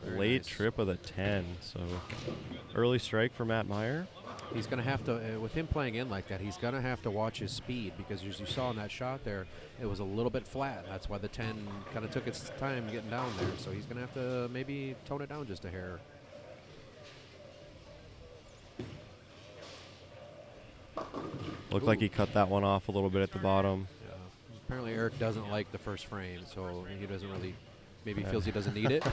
Very Late nice. trip of the 10. So early strike for Matt Meyer. He's going to have to, with him playing in like that, he's going to have to watch his speed, because as you saw in that shot there, it was a little bit flat. That's why the 10 kind of took its time getting down there. So he's going to have to maybe tone it down just a hair. Looked like he cut that one off a little bit at the bottom. Yeah. Apparently Eric doesn't like the first frame, so he doesn't really, maybe feels he doesn't need it.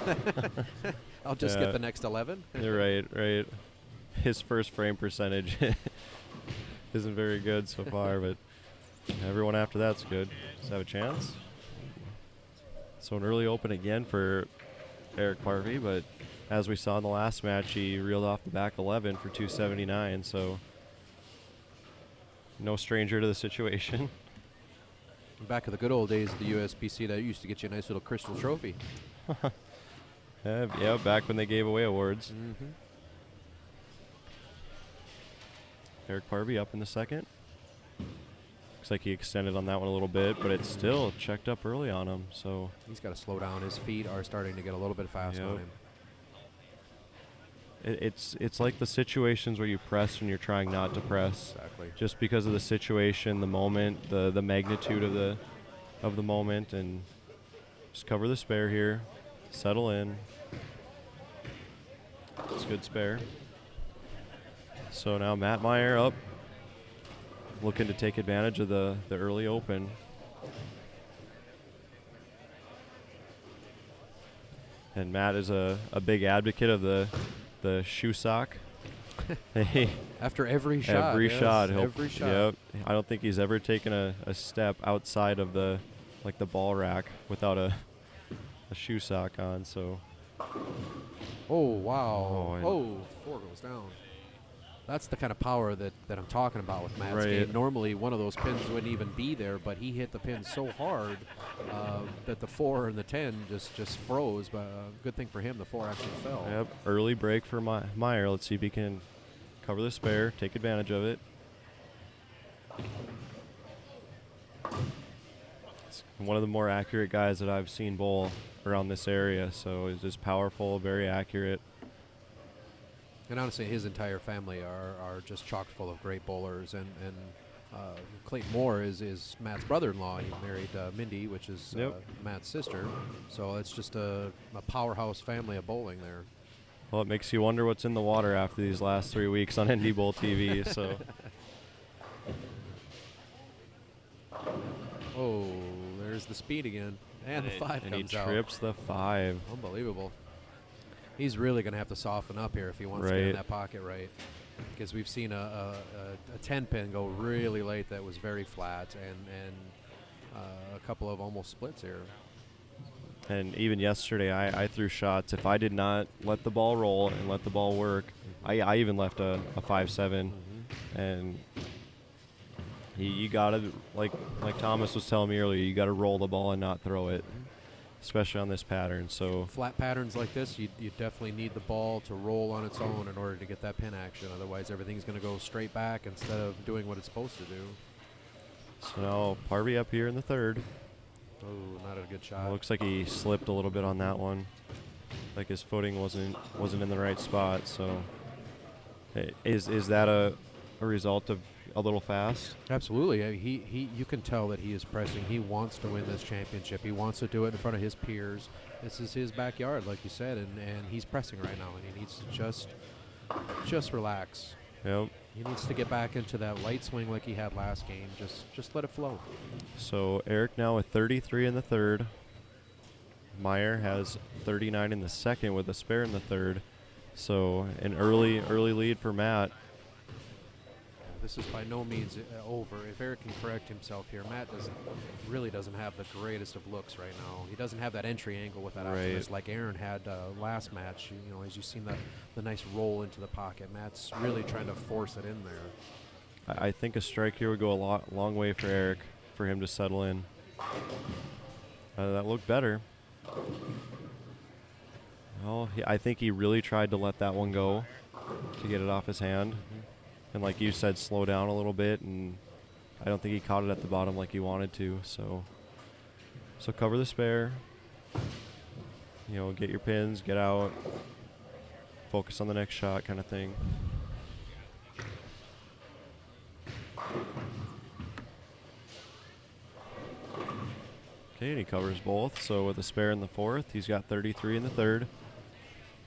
I'll just get the next 11. You're right. His first frame percentage isn't very good so far, but everyone after that's good. Does have a chance. So an early open again for Eric Parby, but as we saw in the last match, he reeled off the back 11 for 279, so no stranger to the situation. Back in the good old days of the USBC, that used to get you a nice little crystal trophy. Yeah, back when they gave away awards. Eric Parby up in the second. Looks like he extended on that one a little bit, but it's still checked up early on him. So he's got to slow down. His feet are starting to get a little bit fast on him. It's like the situations where you press when you're trying not to press. Exactly. Just because of the situation, the moment, the magnitude of the moment, and just cover the spare here. Settle in. It's a good spare. So now Matt Meyer up looking to take advantage of the early open. And Matt is a big advocate of the shoe sock. After every shot. Every yes, shot. Every shot. Yep. I don't think he's ever taken a step outside of the ball rack without a shoe sock on. So. Oh, wow. Oh, 4 goes down. That's the kind of power that I'm talking about with Matt's Right. game. Normally, one of those pins wouldn't even be there, but he hit the pin so hard that the 4 and the 10 just froze. But good thing for him, the 4 actually fell. Yep. Early break for Meyer. Let's see if he can cover the spare, take advantage of it. It's one of the more accurate guys that I've seen bowl around this area. So he's just powerful, very accurate. And honestly, his entire family are just chock full of great bowlers. And Clayton Moore is Matt's brother-in-law. He married Mindy, which is Matt's sister. So it's just a powerhouse family of bowling there. Well, it makes you wonder what's in the water after these last 3 weeks on NDBowlTV. So. Oh, there's the speed again. And the 5 and he comes out. trips the 5. Unbelievable. He's really going to have to soften up here if he wants to get in that pocket right. Because we've seen a 10 pin go really late that was very flat, and a couple of almost splits here. And even yesterday, I threw shots. If I did not let the ball roll and let the ball work, I even left a 5-7. And you got to, like Thomas was telling me earlier, you got to roll the ball and not throw it, especially on this pattern. So flat patterns like this, you definitely need the ball to roll on its own in order to get that pin action. Otherwise, everything's going to go straight back instead of doing what it's supposed to do. So now Parvey up here in the 3rd. Oh, not a good shot. Looks like he slipped a little bit on that one. Like his footing wasn't in the right spot. So is that a result of a little fast? Absolutely. You can tell that he is pressing. He wants to win this championship. He wants to do it in front of his peers. This is his backyard, like you said, and he's pressing right now, and he needs to just relax. Yep. He needs to get back into that light swing like he had last game. Just let it flow. So Eric now with 33 in the 3rd. Meyer has 39 in the 2nd with a spare in the 3rd. So an early lead for Matt. This is by no means over. If Eric can correct himself here, Matt really doesn't have the greatest of looks right now. He doesn't have that entry angle with that optimist like Aaron had last match. You know, as you've seen the nice roll into the pocket, Matt's really trying to force it in there. I think a strike here would go a long way for Eric, for him to settle in. That looked better. Well, I think he really tried to let that one go to get it off his hand. And like you said, slow down a little bit, and I don't think he caught it at the bottom like he wanted to. So cover the spare. You know, get your pins, get out, focus on the next shot, kind of thing. Okay, and he covers both. So with a spare in the 4th, he's got 33 in the 3rd.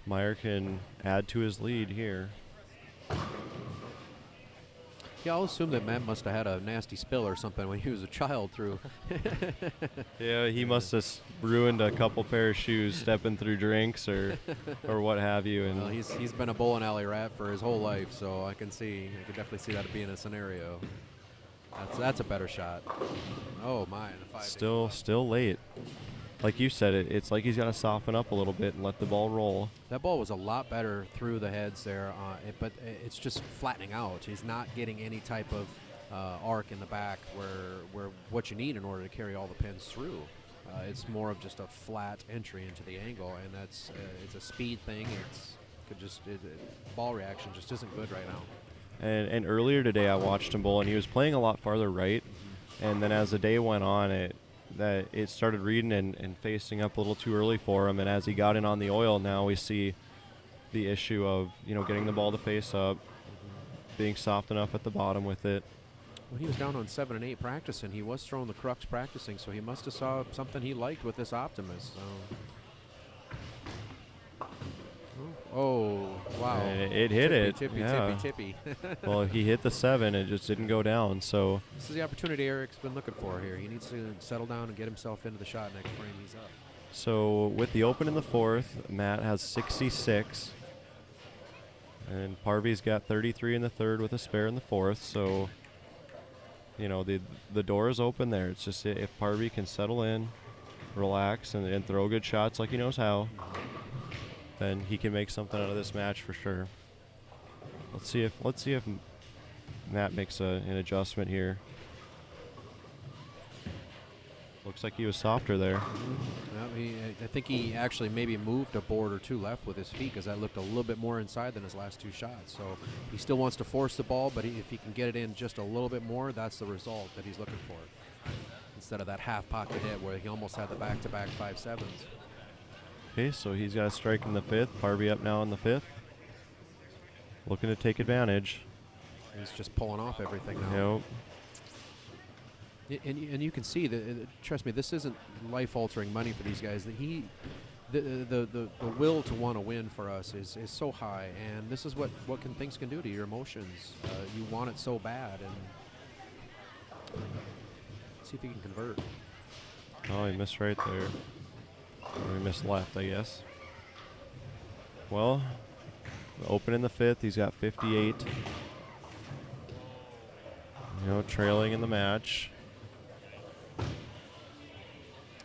Meyer can add to his lead here. Yeah, I'll assume that Matt must have had a nasty spill or something when he was a child through. Yeah, he must have ruined a couple pair of shoes stepping through drinks or what have you. And well, he's been a bowling alley rat for his whole life, so I can definitely see that being a scenario. That's a better shot. Oh my, the 5. Still late. Like you said, it's like he's got to soften up a little bit and let the ball roll. That ball was a lot better through the heads there, but it's just flattening out. He's not getting any type of arc in the back where what you need in order to carry all the pins through. It's more of just a flat entry into the angle, and that's it's a speed thing. Ball reaction just isn't good right now. And earlier today I watched him bowl, and he was playing a lot farther right. And then as the day went on, it started reading and facing up a little too early for him. And as he got in on the oil, now we see the issue of, getting the ball to face up, being soft enough at the bottom with it. When he was down on 7 and 8 practicing, he was throwing the crux practicing, so he must have saw something he liked with this Optimus. So. Oh, wow. And it hit it. Tippy, yeah. tippy. Well, he hit the 7. It just didn't go down. So This is the opportunity Eric's been looking for here. He needs to settle down and get himself into the shot next frame. He's up. So with the open in the 4th, Matt has 66. And Parvy's got 33 in the 3rd with a spare in the 4th. So, you know, the door is open there. It's just if Parvy can settle in, relax, and throw good shots like he knows how, then he can make something out of this match for sure. Let's see if Matt makes an adjustment here. Looks like he was softer there. Well, I think he actually maybe moved a board or two left with his feet because that looked a little bit more inside than his last 2 shots. So he still wants to force the ball, but if he can get it in just a little bit more, that's the result that he's looking for. Instead of that half pocket hit where he almost had the back-to-back 5-7s. Okay, so he's got a strike in the 5th. Parvy up now in the 5th. Looking to take advantage. He's just pulling off everything now. Yep. And you can see that. Trust me, this isn't life-altering money for these guys. That the will to want to win for us is so high, and this is what things can do to your emotions. You want it so bad, and see if you can convert. Oh, he missed right there. Or he missed left, I guess. Well, open in the 5th. He's got 58. You know, trailing in the match.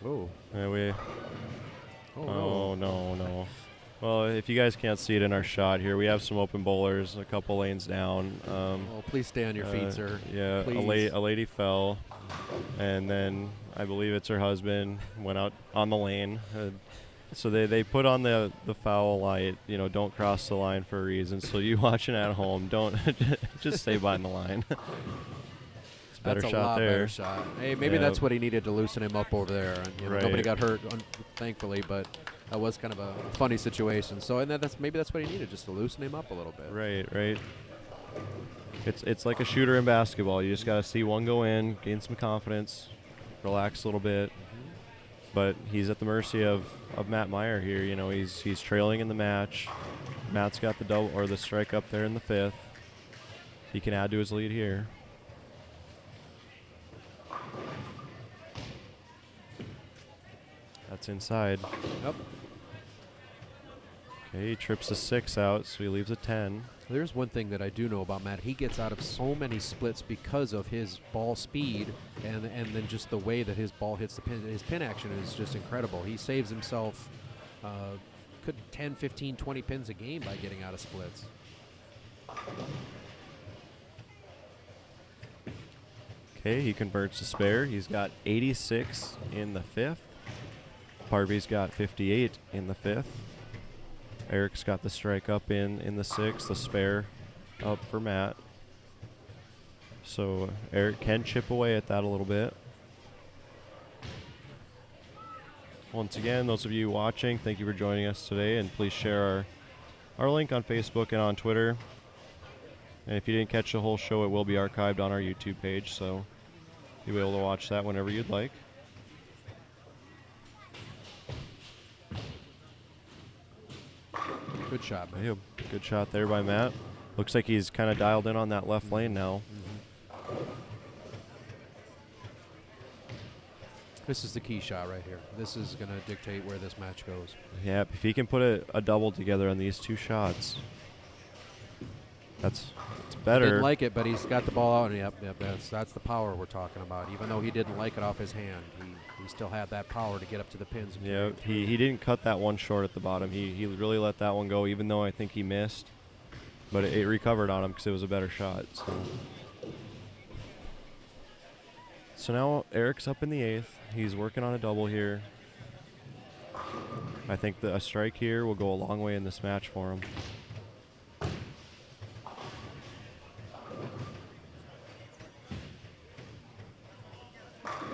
Oh. Oh, no. Well, if you guys can't see it in our shot here, we have some open bowlers a couple lanes down. Please stay on your feet, sir. Yeah, a lady fell, and then I believe it's her husband went out on the lane. So they put on the foul light, you know, don't cross the line for a reason. So you watching at home, don't just stay behind the line. Better that's shot a lot there. Better shot. Hey, maybe that's what he needed to loosen him up over there. And, you know, Right. nobody got hurt, thankfully, but that was kind of a funny situation. So, and maybe that's what he needed, just to loosen him up a little bit. Right. It's like a shooter in basketball. You just got to see one go in, gain some confidence, relax a little bit. But he's at the mercy of Matt Meyer here. You know, he's trailing in the match. Matt's got the double or the strike up there in the 5th. He can add to his lead here. That's inside. Yep. Okay, he trips a 6 out, so he leaves a 10. There's one thing that I do know about Matt. He gets out of so many splits because of his ball speed and then just the way that his ball hits the pin. His pin action is just incredible. He saves himself 10, 15, 20 pins a game by getting out of splits. Okay, he converts a spare. He's got 86 in the 5th. Parvy's got 58 in the 5th. Eric's got the strike up in the 6th, the spare up for Matt. So Eric can chip away at that a little bit. Once again, those of you watching, thank you for joining us today, and please share our link on Facebook and on Twitter. And if you didn't catch the whole show, it will be archived on our YouTube page, so you'll be able to watch that whenever you'd like. Good shot, man. Yeah, good shot there by Matt. Looks like he's kind of dialed in on that left lane now. This is the key shot right here. This is going to dictate where this match goes. Yeah, if he can put a double together on these 2 shots, it's better. Didn't like it, but he's got the ball out, and yep, that's the power we're talking about. Even though he didn't like it off his hand, he still had that power to get up to the pins. Yeah, he didn't cut that one short at the bottom. He really let that one go, even though I think he missed. But it recovered on him because it was a better shot. So now Eric's up in the 8th. He's working on a double here. I think a strike here will go a long way in this match for him.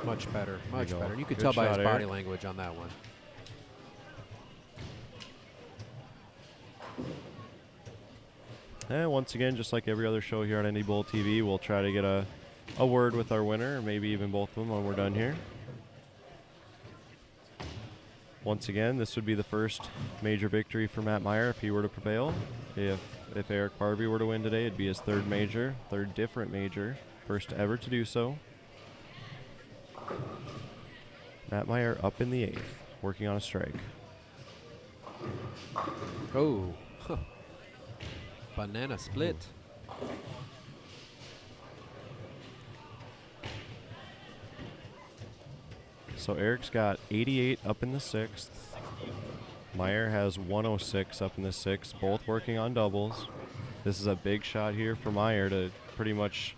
Much better, much go. better. You could Good tell by his shot, body Eric. language on that one. And once again, just like every other show here on NDBowlTV, we'll try to get a word with our winner, or maybe even both of them when we're done here. Once again, this would be the first major victory for Matt Meyer if he were to prevail. If Eric Parvey were to win today, it'd be his third major, third different major, first ever to do so. Matt Meyer up in the 8th, working on a strike. Oh, banana split. So Eric's got 88 up in the 6th. Meyer has 106 up in the 6th, both working on doubles. This is a big shot here for Meyer to pretty much,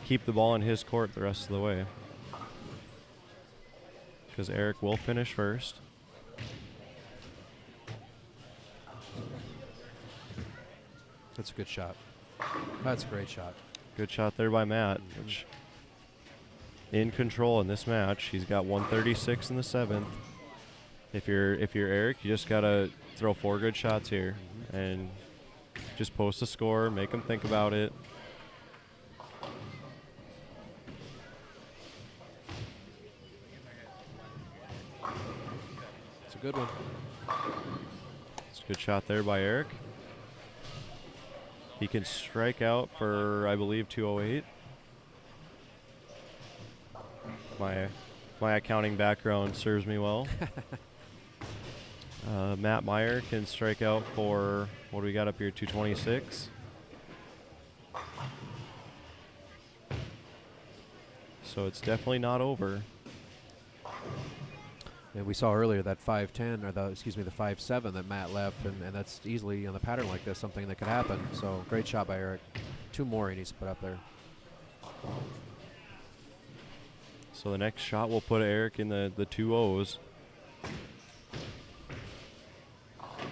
keep the ball in his court the rest of the way. Because Eric will finish first. That's a good shot. That's a great shot. Good shot there by Matt, which in control in this match. He's got 136 in the 7th. If you're Eric, you just gotta throw 4 good shots here and just post a score, make them think about it. It's a good one. It's a good shot there by Eric. He can strike out for, I believe, 208. My accounting background serves me well. Matt Meyer can strike out for, what do we got up here, 226. So it's definitely not over. And we saw earlier that 5-10, or the 5-7 that Matt left, and that's easily on the pattern like this, something that could happen. So great shot by Eric. 2 more he needs to put up there. So the next shot will put Eric in the 2 O's.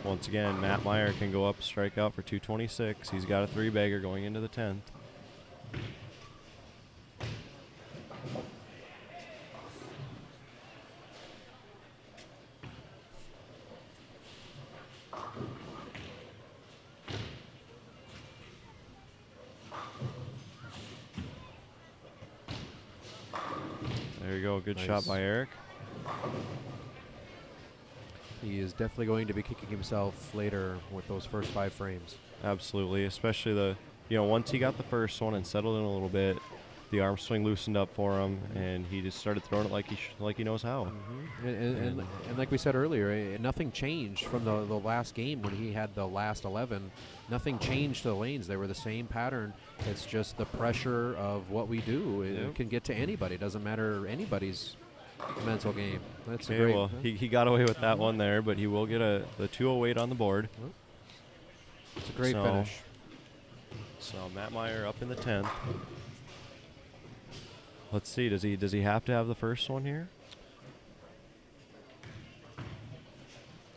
Once again, Matt Meyer can go up, strike out for 226. He's got a 3-bagger going into the 10th. There you go, good Nice. shot by Eric. He is definitely going to be kicking himself later with those first 5 frames. Absolutely, especially once he got the first one and settled in a little bit, the arm swing loosened up for him, and he just started throwing it like he knows how. And like we said earlier, nothing changed from the last game when he had the last 11. Nothing changed to the lanes. They were the same pattern. It's just the pressure of what we do. It can get to anybody. It doesn't matter anybody's mental game. That's a great. Well, he got away with that one there, but he will get the 208 on the board. It's a great finish. So Matt Meyer up in the 10th. Let's see. Does he have to have the first one here?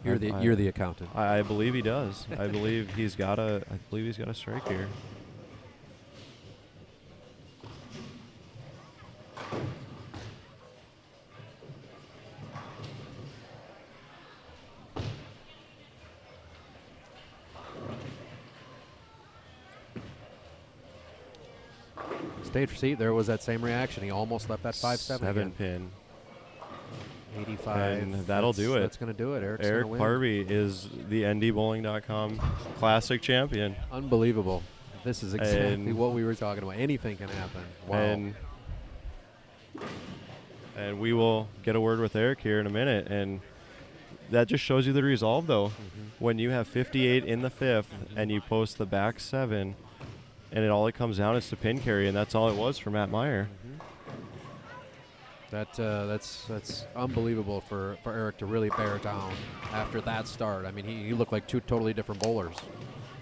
You're the accountant. I believe he does. I believe he's got a strike here. Stayed for seat. There was that same reaction. He almost left that 5-7 7 again. pin. 85. And that'll do it. That's going to do it. Eric's Eric gonna win. Parvey is the NDBowling.com Classic champion. Unbelievable. This is exactly what we were talking about. Anything can happen. Wow. And we will get a word with Eric here in a minute. And that just shows you the resolve, though. When you have 58 in the 5th and you post the back 7, and all it comes down is to pin carry, and that's all it was for Matt Meyer. That's unbelievable for Eric to really bear down after that start. I mean, he looked like 2 totally different bowlers.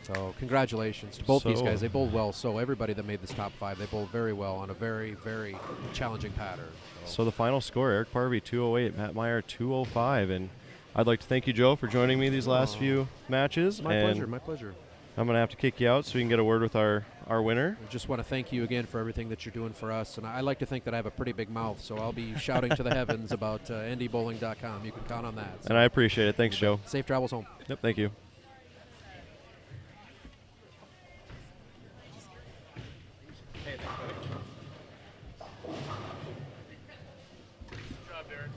So congratulations to both these guys. They bowled well. So everybody that made this top 5, they bowled very well on a very, very challenging pattern. So the final score, Eric Parvey 208, Matt Meyer 205. And I'd like to thank you, Joe, for joining me these last few matches. My pleasure. I'm going to have to kick you out so we can get a word with our winner. I just want to thank you again for everything that you're doing for us. And I like to think that I have a pretty big mouth, so I'll be shouting to the heavens about NDBowling.com. You can count on that. So And I appreciate it. Thanks, Joe. Safe travels home. Yep, thank you. Good job, Derek.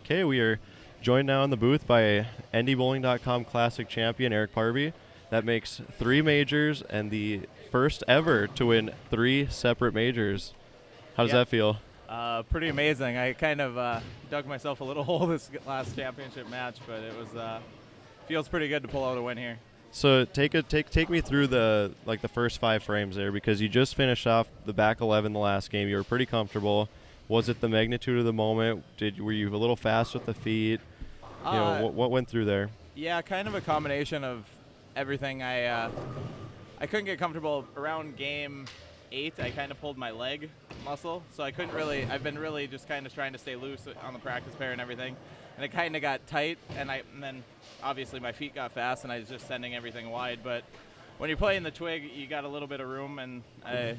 Okay, we are joined now in the booth by NDBowling.com Classic champion Eric Parvey. That makes 3 majors and the first ever to win 3 separate majors. How does that feel? Pretty amazing. I kind of dug myself a little hole this last championship match, but it was feels pretty good to pull out a win here. So take me through the first 5 frames there, because you just finished off the back 11 the last game. You were pretty comfortable. Was it the magnitude of the moment? Were you a little fast with the feet? What went through there? Yeah, kind of a combination of everything. I couldn't get comfortable around game 8. I kind of pulled my leg muscle, so I couldn't really. I've been really just kind of trying to stay loose on the practice pair and everything, and it kind of got tight. And then obviously my feet got fast, and I was just sending everything wide. But when you're playing the twig, you got a little bit of room, and I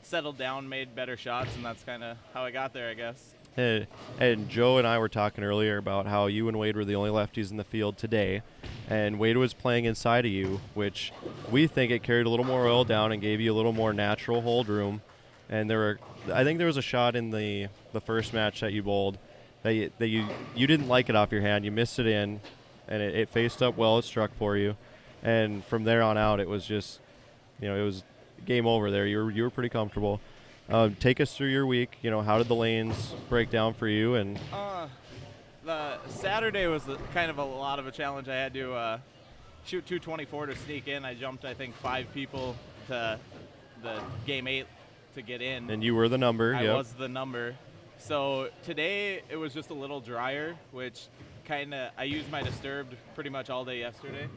settled down, made better shots, and that's kind of how I got there, I guess. And Joe and I were talking earlier about how you and Wade were the only lefties in the field today, and Wade was playing inside of you, which we think it carried a little more oil down and gave you a little more natural hold room. And I think there was a shot in the first match that you bowled that you didn't like it off your hand. You missed it in, and it faced up well. It struck for you, and from there on out, it was just, it was game over there. You were pretty comfortable. Take us through your week. How did the lanes break down for you? And the Saturday was kind of a lot of a challenge. I had to shoot 224 to sneak in. I jumped, I think, 5 people to the game 8 to get in. And you were the number. I was the number. So today it was just a little drier, which I used my disturbed pretty much all day yesterday,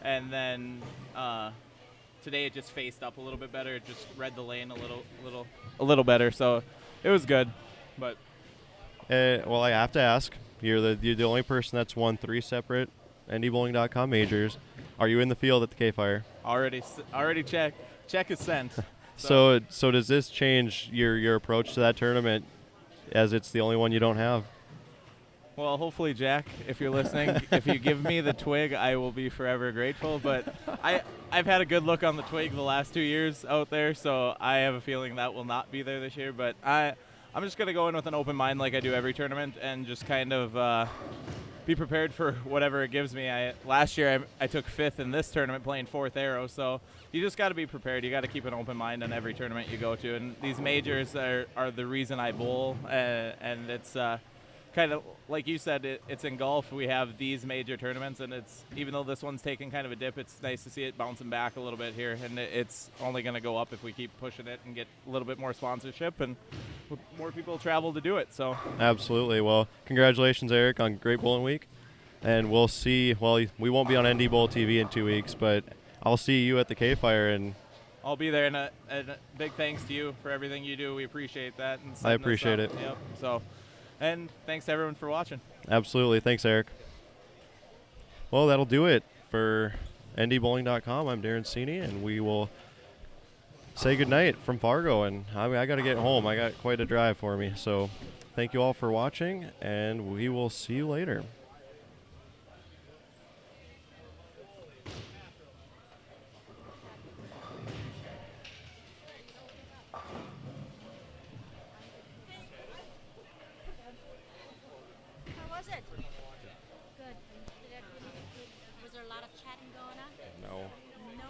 and then today it just faced up a little bit better. It just read the lane a little better, so it was good. But well, I have to ask. You're the only person that's won 3 separate NDBowling.com majors. Are you in the field at the K-Fire? Already checked. Check is sent. So does this change your approach to that tournament, as it's the only one you don't have? Well, hopefully, Jack, if you're listening, if you give me the twig, I will be forever grateful. But I've had a good look on the twig the last 2 years out there, so I have a feeling that will not be there this year. But I'm just going to go in with an open mind like I do every tournament, and just kind of be prepared for whatever it gives me. Last year I took 5th in this tournament playing 4th arrow, so you just got to be prepared. You got to keep an open mind on every tournament you go to. And these majors are the reason I bowl, and it's kind of like you said, it's in golf. We have these major tournaments, and it's, even though this one's taking kind of a dip, it's nice to see it bouncing back a little bit here, and it's only going to go up if we keep pushing it and get a little bit more sponsorship and more people travel to do it. So absolutely. Well, congratulations, Eric, on great bowling week, and we'll see. Well, we won't be on NDBowlTV in 2 weeks, but I'll see you at the K-Fire, and I'll be there. And a big thanks to you for everything you do. We appreciate that. And I appreciate it. Yep. So. And thanks to everyone for watching. Absolutely. Thanks, Eric. Well, that'll do it for NDBowling.com. I'm Darren Cini, and we will say goodnight from Fargo. And I got to get home. I got quite a drive for me. So thank you all for watching, and we will see you later. Good. Was there a lot of chatting going on? No. No?